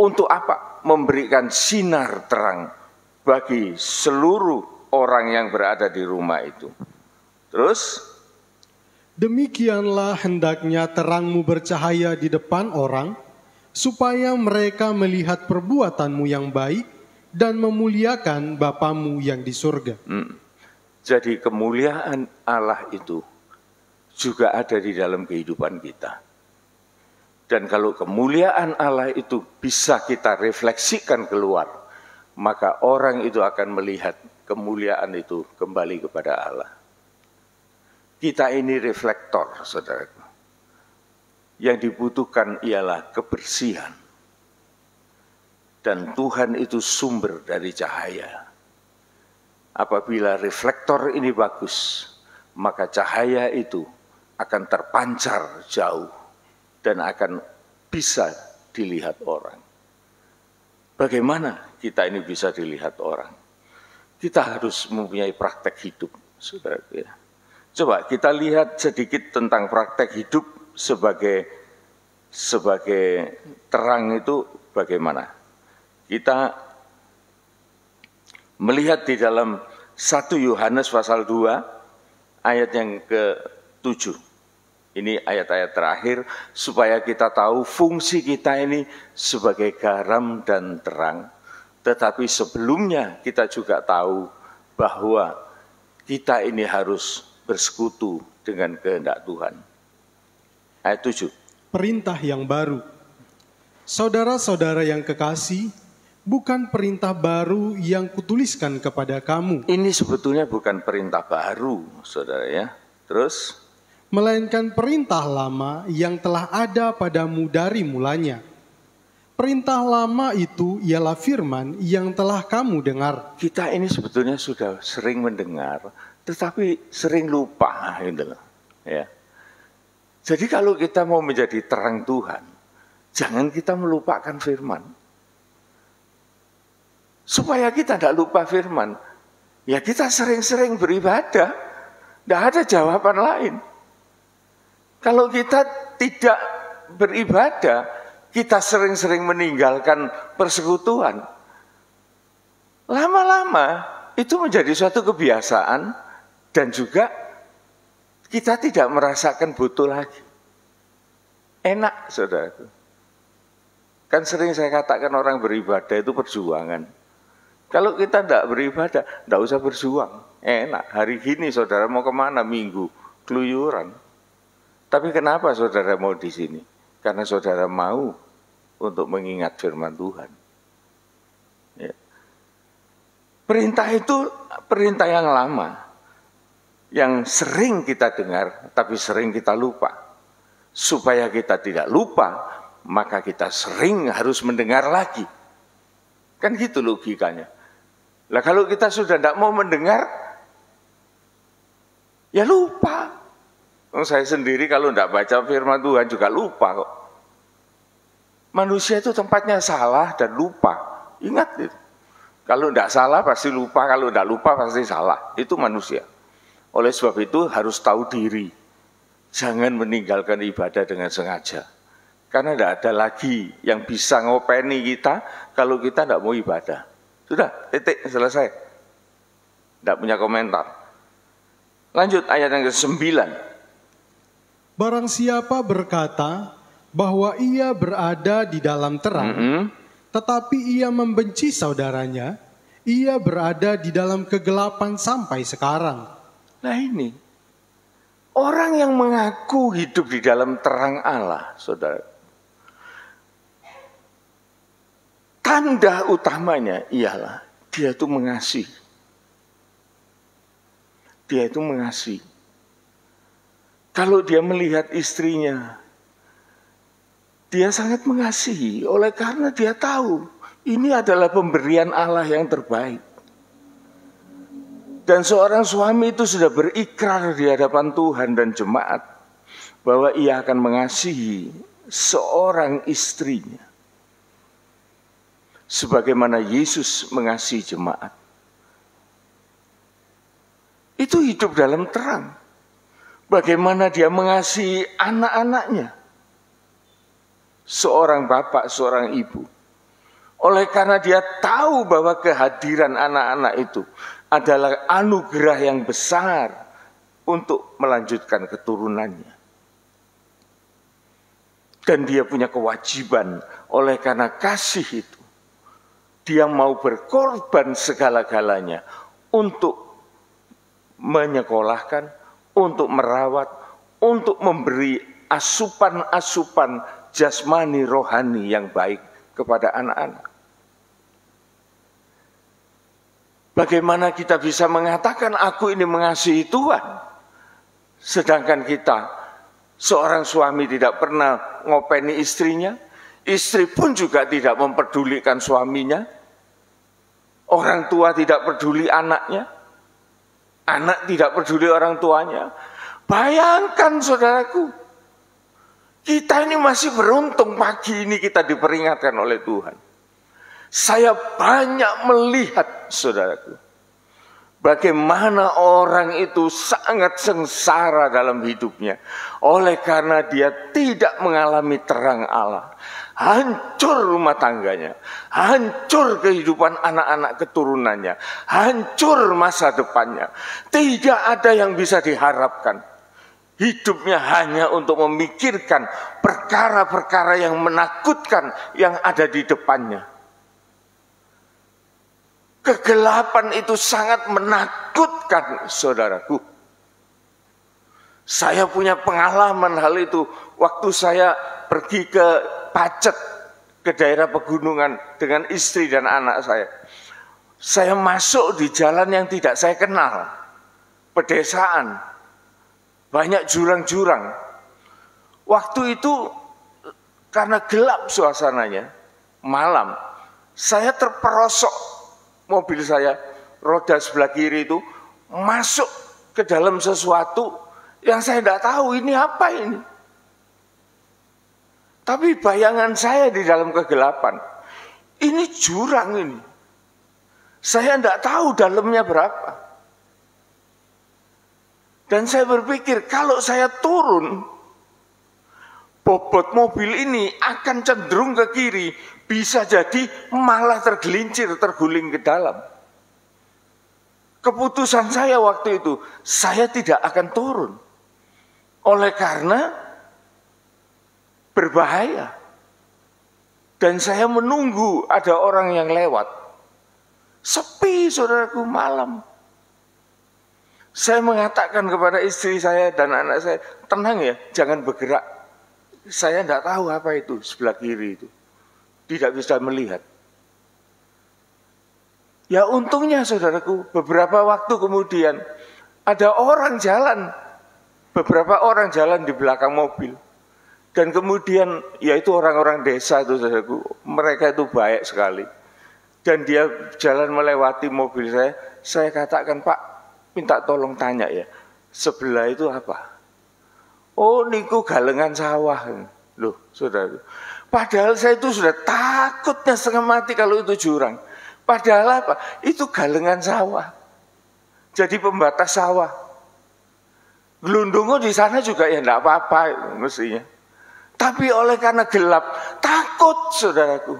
untuk apa? Memberikan sinar terang bagi seluruh orang yang berada di rumah itu. Terus, Demikianlah hendaknya terangmu bercahaya di depan orang, supaya mereka melihat perbuatanmu yang baik dan memuliakan Bapamu yang di surga. Jadi kemuliaan Allah itu juga ada di dalam kehidupan kita. Dan kalau kemuliaan Allah itu bisa kita refleksikan keluar, maka orang itu akan melihat kemuliaan itu kembali kepada Allah. Kita ini reflektor, saudaraku. Yang dibutuhkan ialah kebersihan. Dan Tuhan itu sumber dari cahaya. Apabila reflektor ini bagus, maka cahaya itu akan terpancar jauh dan akan bisa dilihat orang. Bagaimana kita ini bisa dilihat orang? Kita harus mempunyai praktek hidup, saudaraku ya. Coba kita lihat sedikit tentang praktek hidup sebagai terang itu bagaimana. Kita melihat di dalam 1 Yohanes pasal 2 ayat yang ke-7. Ini ayat-ayat terakhir supaya kita tahu fungsi kita ini sebagai garam dan terang. Tetapi sebelumnya kita juga tahu bahwa kita ini harus bersekutu dengan kehendak Tuhan. Ayat 7. Perintah yang baru. Saudara-saudara yang kekasih, bukan perintah baru yang kutuliskan kepada kamu, Ini sebetulnya bukan perintah baru, saudara ya. Terus, melainkan perintah lama yang telah ada padamu dari mulanya. Perintah lama itu ialah firman yang telah kamu dengar. kita ini sebetulnya sudah sering mendengar, tetapi sering lupa gitu loh. Ya. Jadi kalau kita mau menjadi terang Tuhan, jangan kita melupakan firman. Supaya kita tidak lupa firman, ya kita sering-sering beribadah, tidak ada jawaban lain. Kalau kita tidak beribadah, kita sering-sering meninggalkan persekutuan. Lama-lama itu menjadi suatu kebiasaan dan juga kita tidak merasakan butuh lagi. Enak, saudaraku. Kan sering saya katakan orang beribadah itu perjuangan. Kalau kita tidak beribadah, tidak usah berjuang. Enak, hari gini saudara mau kemana minggu? Keluyuran. Tapi kenapa saudara mau di sini? Karena saudara mau untuk mengingat firman Tuhan. Ya. Perintah itu perintah yang lama, yang sering kita dengar, tapi sering kita lupa. Supaya kita tidak lupa, maka kita sering harus mendengar lagi. Kan gitu logikanya. Lah kalau kita sudah tidak mau mendengar, ya lupa. Saya sendiri kalau tidak baca firman Tuhan juga lupa kok. Manusia itu tempatnya salah dan lupa. Ingat itu. Kalau tidak salah pasti lupa, kalau tidak lupa pasti salah. Itu manusia. Oleh sebab itu harus tahu diri. Jangan meninggalkan ibadah dengan sengaja. Karena tidak ada lagi yang bisa ngopeni kita kalau kita tidak mau ibadah. Sudah, titik, selesai. Tidak punya komentar. Lanjut ayat yang ke-9. Barang siapa berkata bahwa ia berada di dalam terang, tetapi ia membenci saudaranya, ia berada di dalam kegelapan sampai sekarang. Nah ini, orang yang mengaku hidup di dalam terang Allah, saudara, tanda utamanya ialah dia itu mengasihi. Dia itu mengasihi. Kalau dia melihat istrinya, dia sangat mengasihi oleh karena dia tahu ini adalah pemberian Allah yang terbaik. Dan seorang suami itu sudah berikrar di hadapan Tuhan dan jemaat bahwa ia akan mengasihi seorang istrinya sebagaimana Yesus mengasihi jemaat. Itu hidup dalam terang. Bagaimana dia mengasihi anak-anaknya. Seorang bapak, seorang ibu. Oleh karena dia tahu bahwa kehadiran anak-anak itu adalah anugerah yang besar untuk melanjutkan keturunannya. Dan dia punya kewajiban oleh karena kasih itu. Dia mau berkorban segala-galanya untuk menyekolahkan, untuk merawat, untuk memberi asupan-asupan jasmani rohani yang baik kepada anak-anak. Bagaimana kita bisa mengatakan aku ini mengasihi Tuhan, sedangkan kita seorang suami tidak pernah ngopeni istrinya, istri pun juga tidak memperdulikan suaminya, orang tua tidak peduli anaknya, anak tidak peduli orang tuanya. Bayangkan saudaraku, kita ini masih beruntung pagi ini kita diperingatkan oleh Tuhan. Saya banyak melihat saudaraku, bagaimana orang itu sangat sengsara dalam hidupnya. Oleh karena dia tidak mengalami terang Allah. Hancur rumah tangganya, hancur kehidupan anak-anak keturunannya, hancur masa depannya. Tidak ada yang bisa diharapkan. Hidupnya hanya untuk memikirkan perkara-perkara yang menakutkan yang ada di depannya. Kegelapan itu sangat menakutkan saudaraku. Saya punya pengalaman hal itu waktu saya pergi ke Pacet, ke daerah pegunungan dengan istri dan anak saya. Saya masuk di jalan yang tidak saya kenal, pedesaan, banyak jurang-jurang. Waktu itu karena gelap suasananya, malam, saya terperosok mobil saya, roda sebelah kiri itu masuk ke dalam sesuatu yang saya tidak tahu ini apa ini. Tapi bayangan saya di dalam kegelapan, ini jurang ini. Saya tidak tahu dalamnya berapa. Dan saya berpikir kalau saya turun, bobot mobil ini akan cenderung ke kiri. Bisa jadi malah tergelincir, terguling ke dalam. Keputusan saya waktu itu, saya tidak akan turun. Oleh karena berbahaya. Dan saya menunggu ada orang yang lewat. Sepi saudaraku malam. Saya mengatakan kepada istri saya dan anak saya, tenang ya, jangan bergerak. Saya tidak tahu apa itu sebelah kiri itu. Tidak bisa melihat. Ya untungnya saudaraku, beberapa waktu kemudian ada orang jalan, beberapa orang jalan di belakang mobil. Dan kemudian yaitu orang-orang desa itu saudaraku, mereka itu baik sekali. Dan dia jalan melewati mobil saya katakan, Pak, minta tolong tanya ya, sebelah itu apa? Oh, niku galengan sawah. Loh, saudaraku. Padahal saya itu sudah takutnya setengah mati kalau itu jurang. Padahal apa? Itu galengan sawah. Jadi pembatas sawah. Gelundungu di sana juga ya enggak apa-apa mestinya. Tapi oleh karena gelap, takut saudaraku.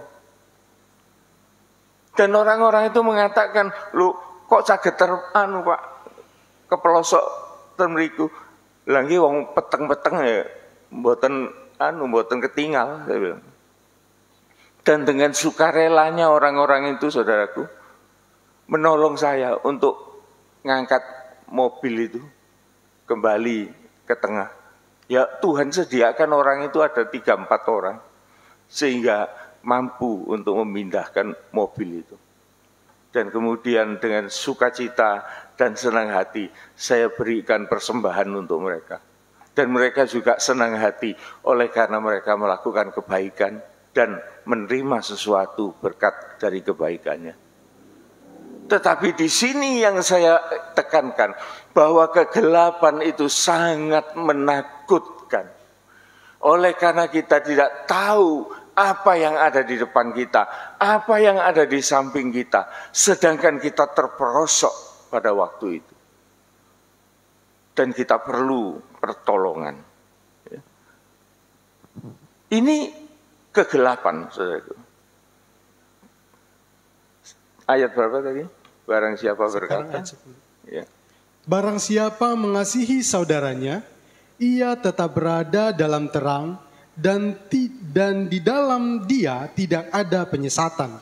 Dan orang-orang itu mengatakan, "Lu kok saged Pak, kepelosok ten mriku." Lah nggih wong peteng-peteng ya mboten ketinggal, saya bilang. Dan dengan sukarelanya orang-orang itu saudaraku menolong saya untuk ngangkat mobil itu kembali ke tengah. Ya Tuhan sediakan orang itu ada 3-4 orang sehingga mampu untuk memindahkan mobil itu. Dan kemudian dengan sukacita dan senang hati saya berikan persembahan untuk mereka. Dan mereka juga senang hati oleh karena mereka melakukan kebaikan dan menerima sesuatu berkat dari kebaikannya. Tetapi di sini yang saya tekankan bahwa kegelapan itu sangat menakutkan. Oleh karena kita tidak tahu apa yang ada di depan kita, apa yang ada di samping kita, sedangkan kita terperosok pada waktu itu. Dan kita perlu pertolongan. Ini kegelapan, saudaraku. Ayat berapa tadi? Barang siapa berkata? Ya. Barang siapa mengasihi saudaranya, ia tetap berada dalam terang, dan di dalam dia tidak ada penyesatan.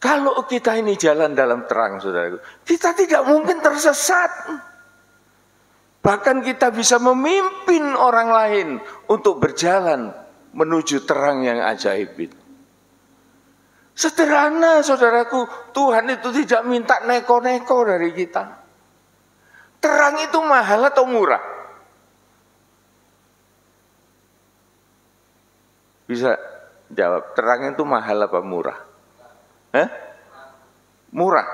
Kalau kita ini jalan dalam terang, saudaraku, kita tidak mungkin tersesat. Bahkan kita bisa memimpin orang lain untuk berjalan menuju terang yang ajaib itu. Sederhana saudaraku, Tuhan itu tidak minta neko-neko dari kita. Terang itu mahal atau murah? Bisa jawab, terang itu mahal apa murah? Murah.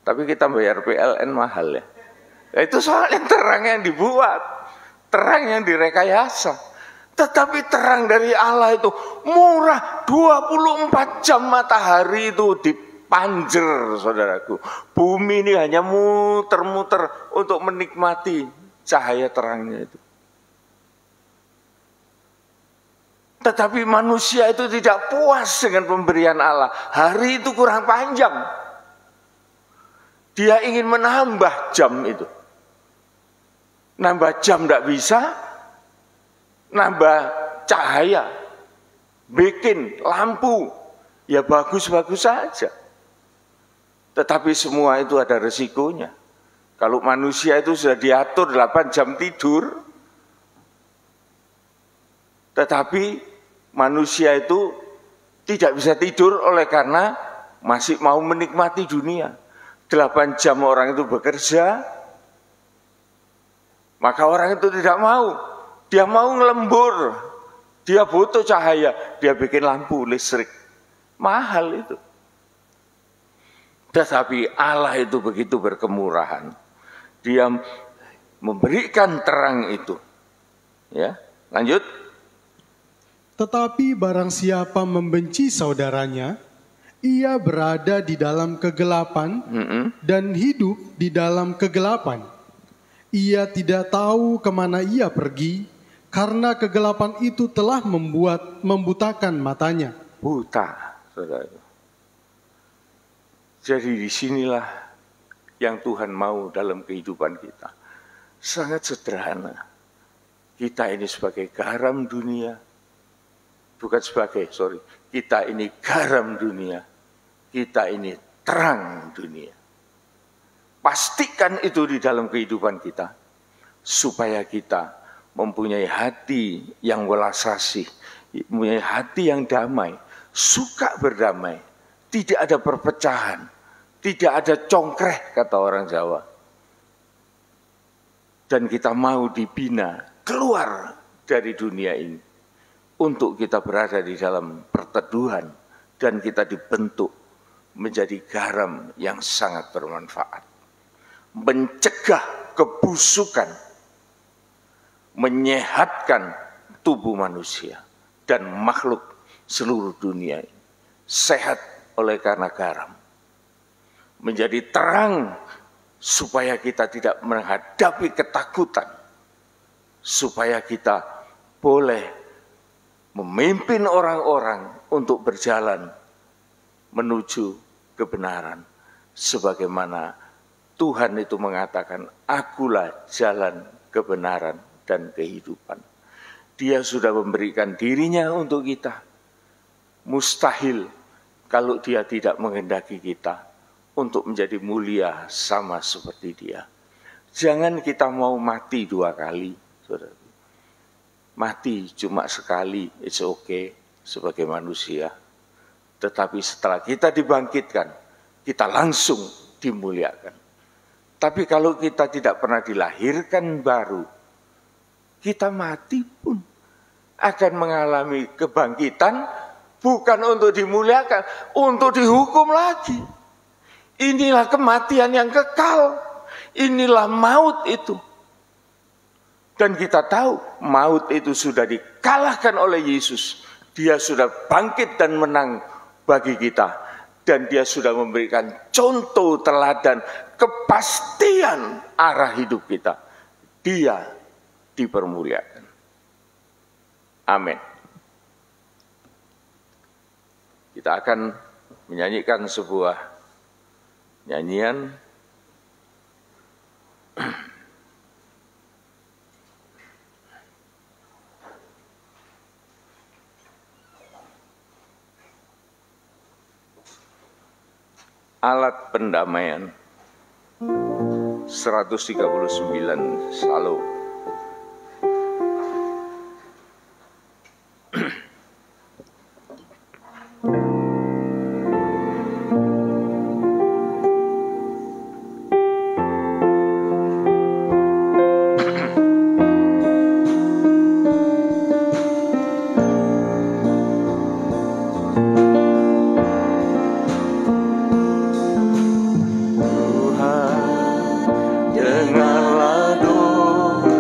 Tapi kita bayar PLN mahal ya. Itu soalnya terang yang dibuat, terang yang direkayasa. Tetapi terang dari Allah itu murah, 24 jam matahari itu dipanjer, saudaraku. Bumi ini hanya muter-muter untuk menikmati cahaya terangnya itu. Tetapi manusia itu tidak puas dengan pemberian Allah. Hari itu kurang panjang. Dia ingin menambah jam itu. Nambah jam tidak bisa, nambah cahaya, bikin lampu, ya bagus-bagus saja. Tetapi semua itu ada resikonya. Kalau manusia itu sudah diatur 8 jam tidur, tetapi manusia itu tidak bisa tidur oleh karena masih mau menikmati dunia. 8 jam orang itu bekerja, maka orang itu tidak mau. Dia mau ngelembur, dia butuh cahaya, dia bikin lampu listrik. Mahal itu. Tetapi Allah itu begitu berkemurahan. Dia memberikan terang itu. Ya, lanjut. Tetapi barang siapa membenci saudaranya, ia berada di dalam kegelapan dan hidup di dalam kegelapan. Ia tidak tahu kemana ia pergi, karena kegelapan itu telah membutakan matanya. Buta, saudara. Jadi disinilah yang Tuhan mau dalam kehidupan kita. Sangat sederhana. Kita ini sebagai garam dunia. Kita ini garam dunia. Kita ini terang dunia. Pastikan itu di dalam kehidupan kita. Supaya kita mempunyai hati yang welas asih. Mempunyai hati yang damai. Suka berdamai. Tidak ada perpecahan. Tidak ada congkreh, kata orang Jawa. Dan kita mau dibina keluar dari dunia ini untuk kita berada di dalam perteduhan dan kita dibentuk menjadi garam yang sangat bermanfaat. Mencegah kebusukan, menyehatkan tubuh manusia dan makhluk seluruh dunia ini. Sehat oleh karena garam. Menjadi terang supaya kita tidak menghadapi ketakutan, supaya kita boleh memimpin orang-orang untuk berjalan menuju kebenaran, sebagaimana Tuhan itu mengatakan, akulah jalan kebenaran dan kehidupan. Dia sudah memberikan dirinya untuk kita. Mustahil kalau dia tidak menghendaki kita untuk menjadi mulia sama seperti dia. Jangan kita mau mati 2 kali, saudara. Mati cuma sekali, it's okay sebagai manusia. Tetapi setelah kita dibangkitkan, kita langsung dimuliakan. Tapi kalau kita tidak pernah dilahirkan baru, kita mati pun akan mengalami kebangkitan, bukan untuk dimuliakan, untuk dihukum lagi. Inilah kematian yang kekal. Inilah maut itu. Dan kita tahu maut itu sudah dikalahkan oleh Yesus. Dia sudah bangkit dan menang bagi kita. Dan dia sudah memberikan contoh teladan kepastian arah hidup kita. Dia dipermuliakan. Amin. Kita akan menyanyikan sebuah nyanyian Alat Pendamaian 139 Shalom. Dengarlah doa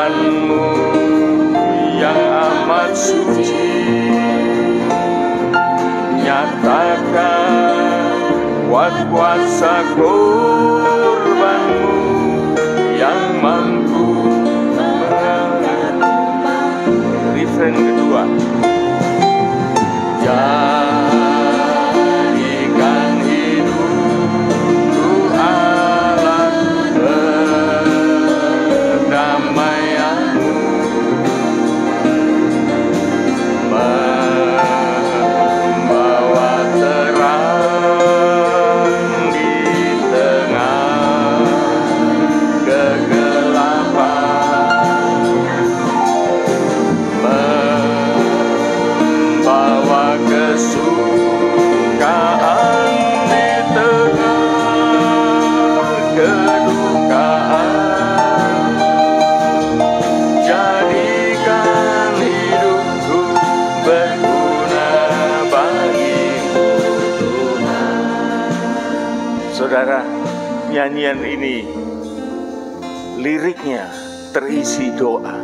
firman-Mu yang amat suci, nyatakan kuasa korban-Mu yang mampu mengangkat. Refrain kedua. Jadikan hidupku alat perdamaian-Mu, membawa terang di tengah kegelapan, membawa kesukaan di tengah kedukaan. Jadikan hidupku berguna bagi-Mu, Tuhan. Saudara, nyanyian ini liriknya terisi doa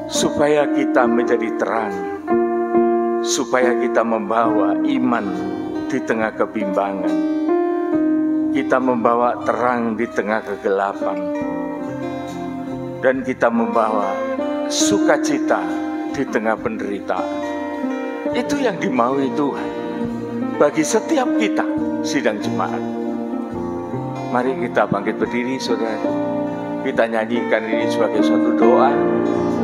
supaya kita menjadi terang, supaya kita membawa iman di tengah kebimbangan, kita membawa terang di tengah kegelapan, dan kita membawa sukacita di tengah penderitaan. Itu yang dimaui Tuhan bagi setiap kita, sidang jemaat. Mari kita bangkit berdiri, saudara. Kita nyanyikan ini sebagai suatu doa.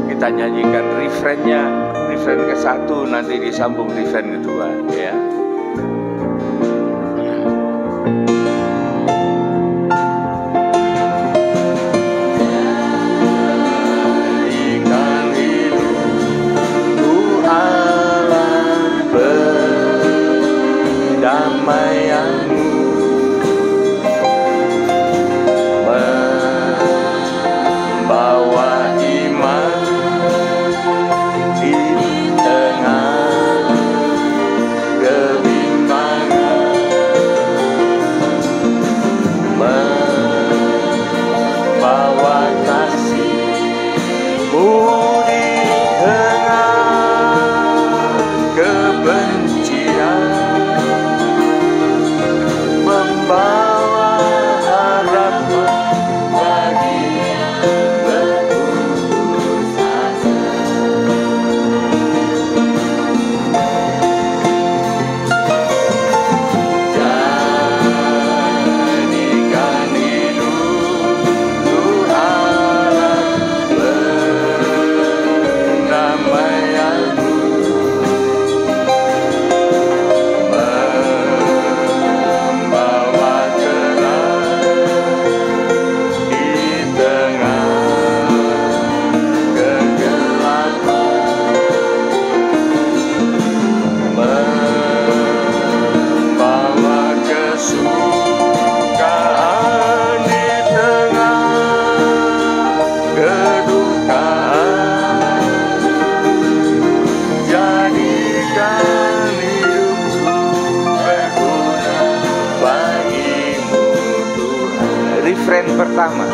Kita nyanyikan refrainnya, refrain ke-1, nanti disambung refrain kedua, ya. Jadikan hidupku alat perdamaian-Mu, membawa iman di tengah kebimbangan, membawa kasih-Mu di tengah kebencian, membawa harapan bagi berputus asa. Jadikan hidupku alat perdamaian-Mu, membawa terang di tengah kegelapan, membawa kesukaan di tengah kedukaan. Jadikan hidupku berguna bagi-Mu, Tuhan. Refrain pertama.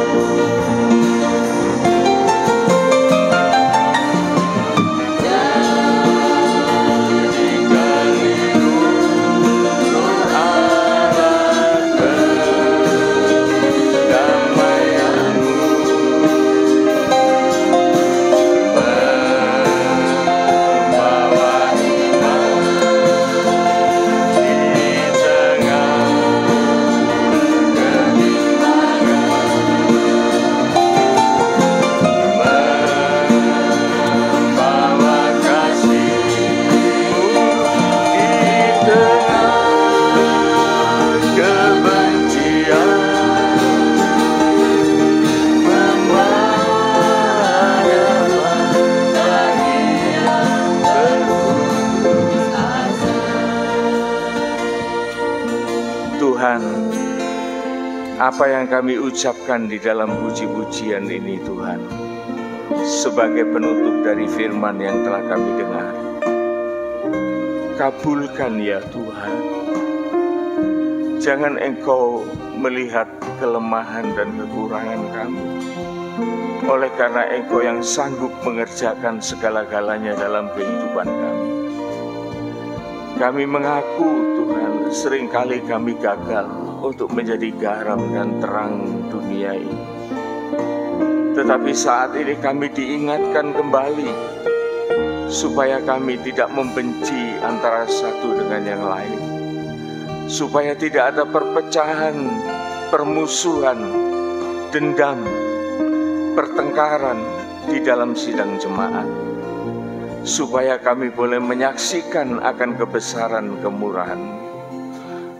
Jadikan hidupku alat perdamaian-Mu, membawa iman di tengah kebimbangan, membawa kasih-Mu di tengah kebencian, membawa harapan bagi yang berputus asa. Tuhan, apa yang kami ucapkan di dalam puji-pujian ini, Tuhan, sebagai penutup dari firman yang telah kami dengar, kabulkan ya Tuhan. Jangan Engkau melihat kelemahan dan kekurangan kami, oleh karena Engkau yang sanggup mengerjakan segala-galanya dalam kehidupan kami. Kami mengaku Tuhan, seringkali kami gagal untuk menjadi garam dan terang dunia ini. Tetapi saat ini kami diingatkan kembali supaya kami tidak membenci antara satu dengan yang lain, supaya tidak ada perpecahan, permusuhan, dendam, pertengkaran di dalam sidang jemaat, supaya kami boleh menyaksikan akan kebesaran kemurahan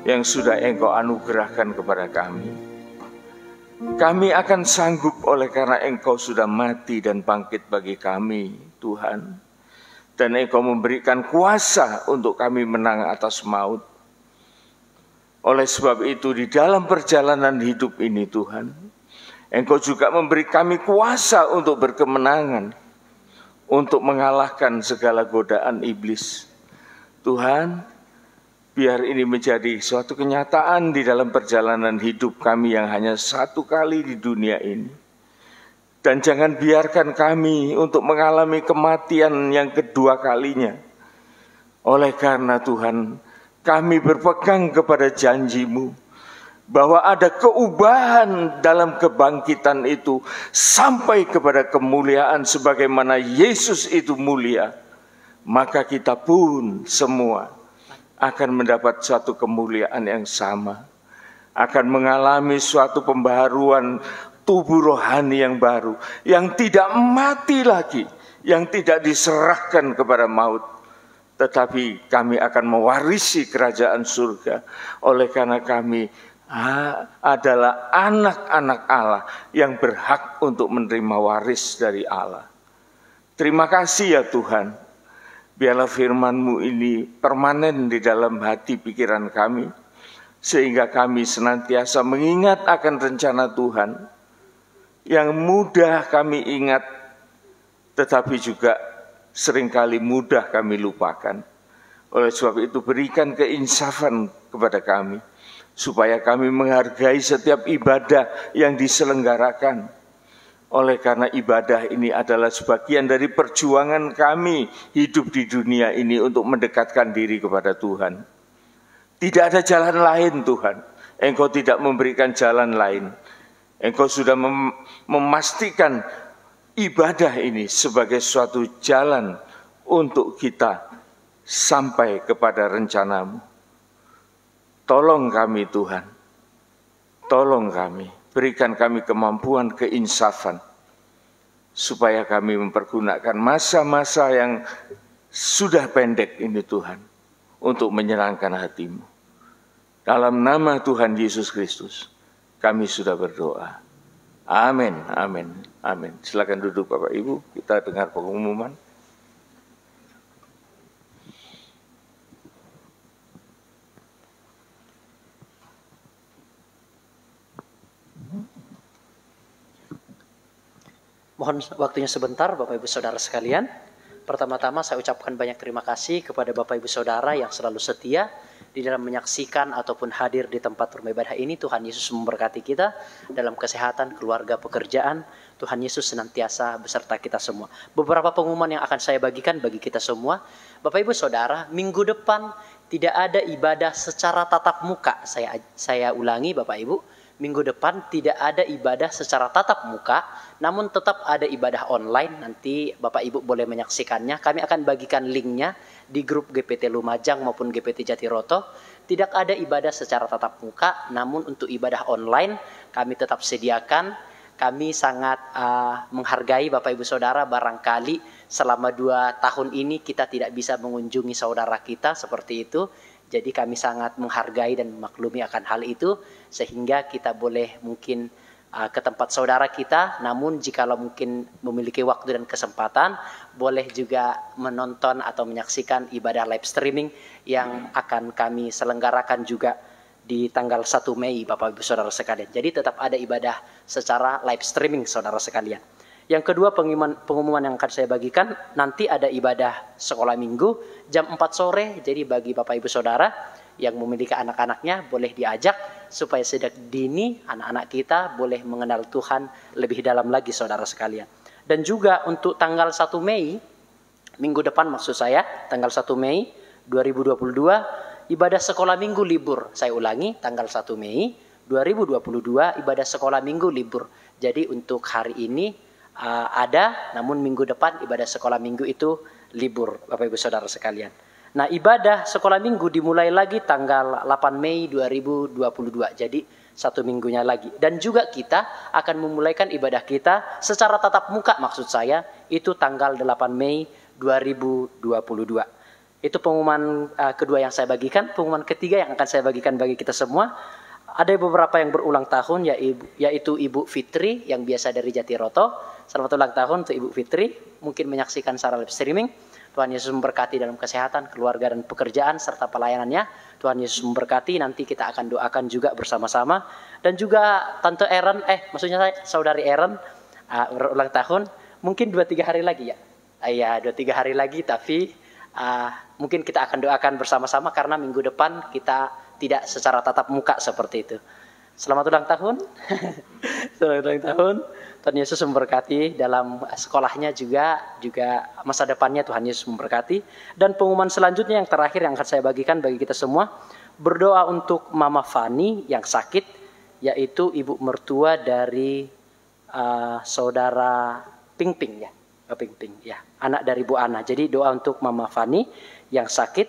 yang sudah Engkau anugerahkan kepada kami. Kami akan sanggup oleh karena Engkau sudah mati dan bangkit bagi kami, Tuhan. Dan Engkau memberikan kuasa untuk kami menang atas maut. Oleh sebab itu di dalam perjalanan hidup ini Tuhan, Engkau juga memberi kami kuasa untuk berkemenangan, untuk mengalahkan segala godaan iblis. Tuhan, biar ini menjadi suatu kenyataan di dalam perjalanan hidup kami yang hanya satu kali di dunia ini. Dan jangan biarkan kami untuk mengalami kematian yang kedua kalinya. Oleh karena Tuhan, kami berpegang kepada janji-Mu bahwa ada keubahan dalam kebangkitan itu sampai kepada kemuliaan sebagaimana Yesus itu mulia. Maka kita pun semua akan mendapat suatu kemuliaan yang sama, akan mengalami suatu pembaharuan tubuh rohani yang baru, yang tidak mati lagi, yang tidak diserahkan kepada maut, tetapi kami akan mewarisi kerajaan surga. Oleh karena kami adalah anak-anak Allah yang berhak untuk menerima waris dari Allah. Terima kasih ya Tuhan. Biarlah firman-Mu ini permanen di dalam hati pikiran kami, sehingga kami senantiasa mengingat akan rencana Tuhan yang mudah kami ingat, tetapi juga seringkali mudah kami lupakan. Oleh sebab itu berikan keinsafan kepada kami, supaya kami menghargai setiap ibadah yang diselenggarakan. Oleh karena ibadah ini adalah sebagian dari perjuangan kami hidup di dunia ini untuk mendekatkan diri kepada Tuhan. Tidak ada jalan lain Tuhan, Engkau tidak memberikan jalan lain. Engkau sudah memastikan ibadah ini sebagai suatu jalan untuk kita sampai kepada rencana-Mu. Tolong kami Tuhan, tolong kami, berikan kami kemampuan keinsafan, supaya kami mempergunakan masa-masa yang sudah pendek ini Tuhan, untuk menyenangkan hati-Mu. Dalam nama Tuhan Yesus Kristus, kami sudah berdoa. Amin, amin, amin. Silakan duduk Bapak Ibu, kita dengar pengumuman. Mohon waktunya sebentar Bapak Ibu Saudara sekalian. Pertama-tama saya ucapkan banyak terima kasih kepada Bapak Ibu Saudara yang selalu setia di dalam menyaksikan ataupun hadir di tempat rumah ibadah ini. Tuhan Yesus memberkati kita dalam kesehatan, keluarga, pekerjaan. Tuhan Yesus senantiasa beserta kita semua. Beberapa pengumuman yang akan saya bagikan bagi kita semua. Bapak Ibu Saudara, minggu depan tidak ada ibadah secara tatap muka. Saya ulangi Bapak Ibu. Minggu depan tidak ada ibadah secara tatap muka, namun tetap ada ibadah online. Nanti Bapak Ibu boleh menyaksikannya. Kami akan bagikan linknya di grup GPT Lumajang maupun GPT Jatiroto. Tidak ada ibadah secara tatap muka, namun untuk ibadah online kami tetap sediakan. Kami sangat menghargai Bapak Ibu Saudara, barangkali selama 2 tahun ini kita tidak bisa mengunjungi saudara kita seperti itu. Jadi kami sangat menghargai dan memaklumi akan hal itu, sehingga kita boleh mungkin ke tempat saudara kita. Namun jikalau mungkin memiliki waktu dan kesempatan, boleh juga menonton atau menyaksikan ibadah live streaming yang akan kami selenggarakan juga di tanggal 1 Mei Bapak Ibu Saudara sekalian. Jadi tetap ada ibadah secara live streaming saudara sekalian. Yang kedua, pengumuman yang akan saya bagikan, nanti ada ibadah sekolah minggu jam 4 sore. Jadi bagi Bapak Ibu Saudara yang memiliki anak-anaknya boleh diajak supaya sejak dini anak-anak kita boleh mengenal Tuhan lebih dalam lagi, saudara sekalian. Dan juga untuk tanggal 1 Mei, minggu depan maksud saya, tanggal 1 Mei 2022, ibadah sekolah minggu libur. Saya ulangi, tanggal 1 Mei 2022, ibadah sekolah minggu libur. Jadi untuk hari ini ada, namun minggu depan ibadah sekolah minggu itu libur, Bapak Ibu Saudara sekalian. Nah, ibadah sekolah minggu dimulai lagi tanggal 8 Mei 2022. Jadi 1 minggunya lagi. Dan juga kita akan memulaikan ibadah kita secara tatap muka, maksud saya itu tanggal 8 Mei 2022. Itu pengumuman kedua yang saya bagikan. Pengumuman ketiga yang akan saya bagikan bagi kita semua. Ada beberapa yang berulang tahun, yaitu Ibu Fitri yang biasa dari Jatiroto. Selamat ulang tahun untuk Ibu Fitri. Mungkin menyaksikan secara live streaming. Tuhan Yesus memberkati dalam kesehatan, keluarga dan pekerjaan serta pelayanannya. Tuhan Yesus memberkati. Nanti kita akan doakan juga bersama-sama. Dan juga Tante Aaron, Saudari Aaron berulang tahun. Mungkin 2-3 hari lagi ya. Iya, 2-3 hari lagi, tapi mungkin kita akan doakan bersama-sama karena minggu depan kita tidak secara tatap muka seperti itu. Selamat ulang tahun. Selamat ulang tahun. Tuhan Yesus memberkati dalam sekolahnya juga masa depannya Tuhan Yesus memberkati. Dan pengumuman selanjutnya yang terakhir yang akan saya bagikan bagi kita semua, berdoa untuk Mama Fani yang sakit, yaitu ibu mertua dari saudara Pingping ya. Pingping ya, anak dari Bu Ana. Jadi doa untuk Mama Fani yang sakit,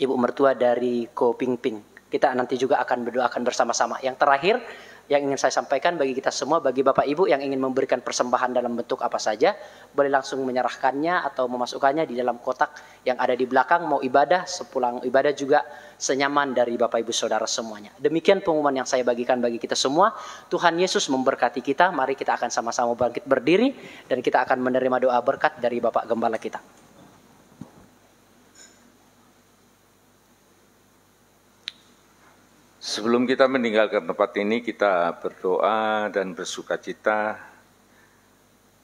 ibu mertua dari Ko Pingping. Kita nanti juga akan berdoakan bersama-sama. Yang terakhir yang ingin saya sampaikan bagi kita semua, bagi Bapak Ibu yang ingin memberikan persembahan dalam bentuk apa saja, boleh langsung menyerahkannya atau memasukkannya di dalam kotak yang ada di belakang. Mau ibadah, sepulang ibadah juga senyaman dari Bapak Ibu Saudara semuanya. Demikian pengumuman yang saya bagikan bagi kita semua. Tuhan Yesus memberkati kita. Mari kita akan sama-sama bangkit berdiri dan kita akan menerima doa berkat dari Bapak Gembala kita. Sebelum kita meninggalkan tempat ini, kita berdoa dan bersukacita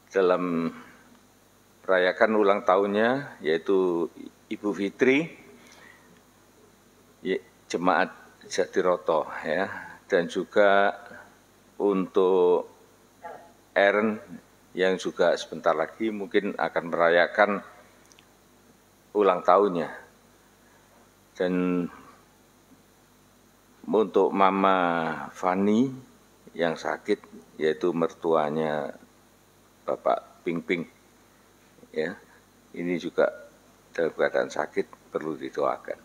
dalam merayakan ulang tahunnya, yaitu Ibu Fitri, Jemaat Jatiroto, ya, dan juga untuk Aaron yang juga sebentar lagi mungkin akan merayakan ulang tahunnya. Dan untuk Mama Fani yang sakit, yaitu mertuanya Bapak Pingping, ya, ini juga dalam keadaan sakit, perlu didoakan.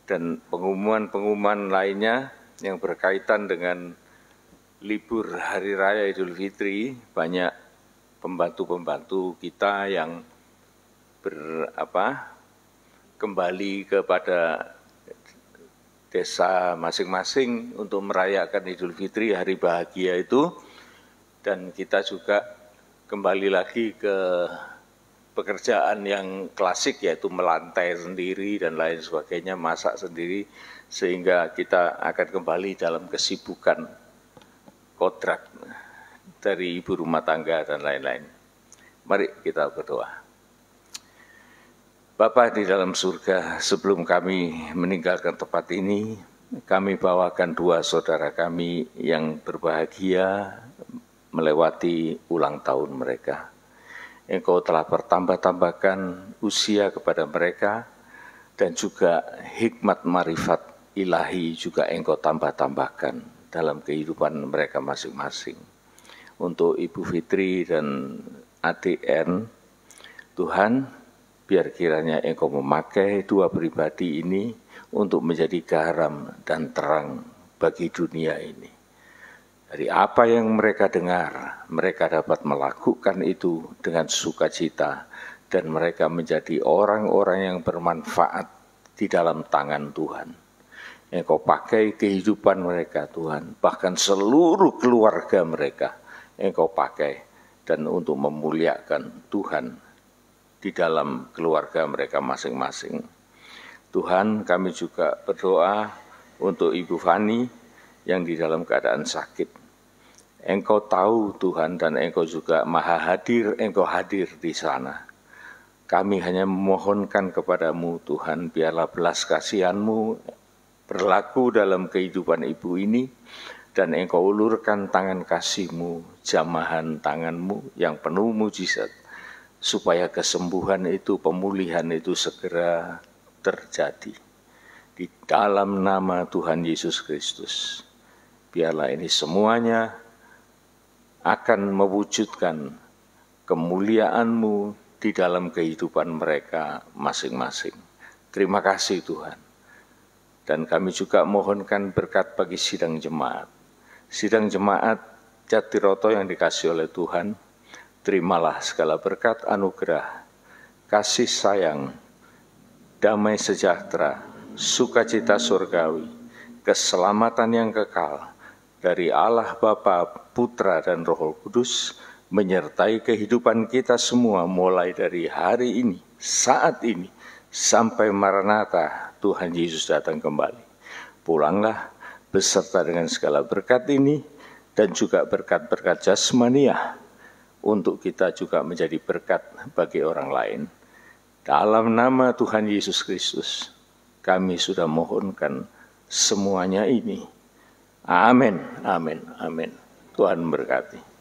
Dan pengumuman-pengumuman lainnya yang berkaitan dengan libur Hari Raya Idul Fitri, banyak pembantu-pembantu kita yang kembali kepada desa masing-masing untuk merayakan Idul Fitri, hari bahagia itu. Dan kita juga kembali lagi ke pekerjaan yang klasik, yaitu melantai sendiri dan lain sebagainya, masak sendiri, sehingga kita akan kembali dalam kesibukan kodrat dari ibu rumah tangga dan lain-lain. Mari kita berdoa. Bapa di dalam surga, sebelum kami meninggalkan tempat ini, kami bawakan 2 saudara kami yang berbahagia melewati ulang tahun mereka. Engkau telah bertambah-tambahkan usia kepada mereka, dan juga hikmat marifat ilahi juga Engkau tambah-tambahkan dalam kehidupan mereka masing-masing. Untuk Ibu Fitri dan adik N, Tuhan, biar kiranya Engkau memakai 2 pribadi ini untuk menjadi garam dan terang bagi dunia ini. Dari apa yang mereka dengar, mereka dapat melakukan itu dengan sukacita, dan mereka menjadi orang-orang yang bermanfaat di dalam tangan Tuhan. Engkau pakai kehidupan mereka, Tuhan, bahkan seluruh keluarga mereka Engkau pakai, dan untuk memuliakan Tuhan di dalam keluarga mereka masing-masing. Tuhan, kami juga berdoa untuk Ibu Fani yang di dalam keadaan sakit. Engkau tahu Tuhan, dan Engkau juga maha hadir, Engkau hadir di sana. Kami hanya memohonkan kepadamu Tuhan, biarlah belas kasihan-Mu berlaku dalam kehidupan ibu ini, dan Engkau ulurkan tangan kasih-Mu, jamahan tangan-Mu yang penuh mujizat, supaya kesembuhan itu, pemulihan itu segera terjadi. Di dalam nama Tuhan Yesus Kristus, biarlah ini semuanya akan mewujudkan kemuliaan-Mu di dalam kehidupan mereka masing-masing. Terima kasih Tuhan. Dan kami juga mohonkan berkat bagi sidang jemaat. Sidang jemaat Jatiroto yang dikasih oleh Tuhan, terimalah segala berkat anugerah, kasih sayang, damai sejahtera, sukacita surgawi, keselamatan yang kekal dari Allah Bapa, Putra, dan Roh Kudus, menyertai kehidupan kita semua mulai dari hari ini, saat ini, sampai Maranatha Tuhan Yesus datang kembali. Pulanglah beserta dengan segala berkat ini dan juga berkat-berkat jasmaniah untuk kita juga menjadi berkat bagi orang lain. Dalam nama Tuhan Yesus Kristus, kami sudah mohonkan semuanya ini. Amin, amin, amin. Tuhan memberkati.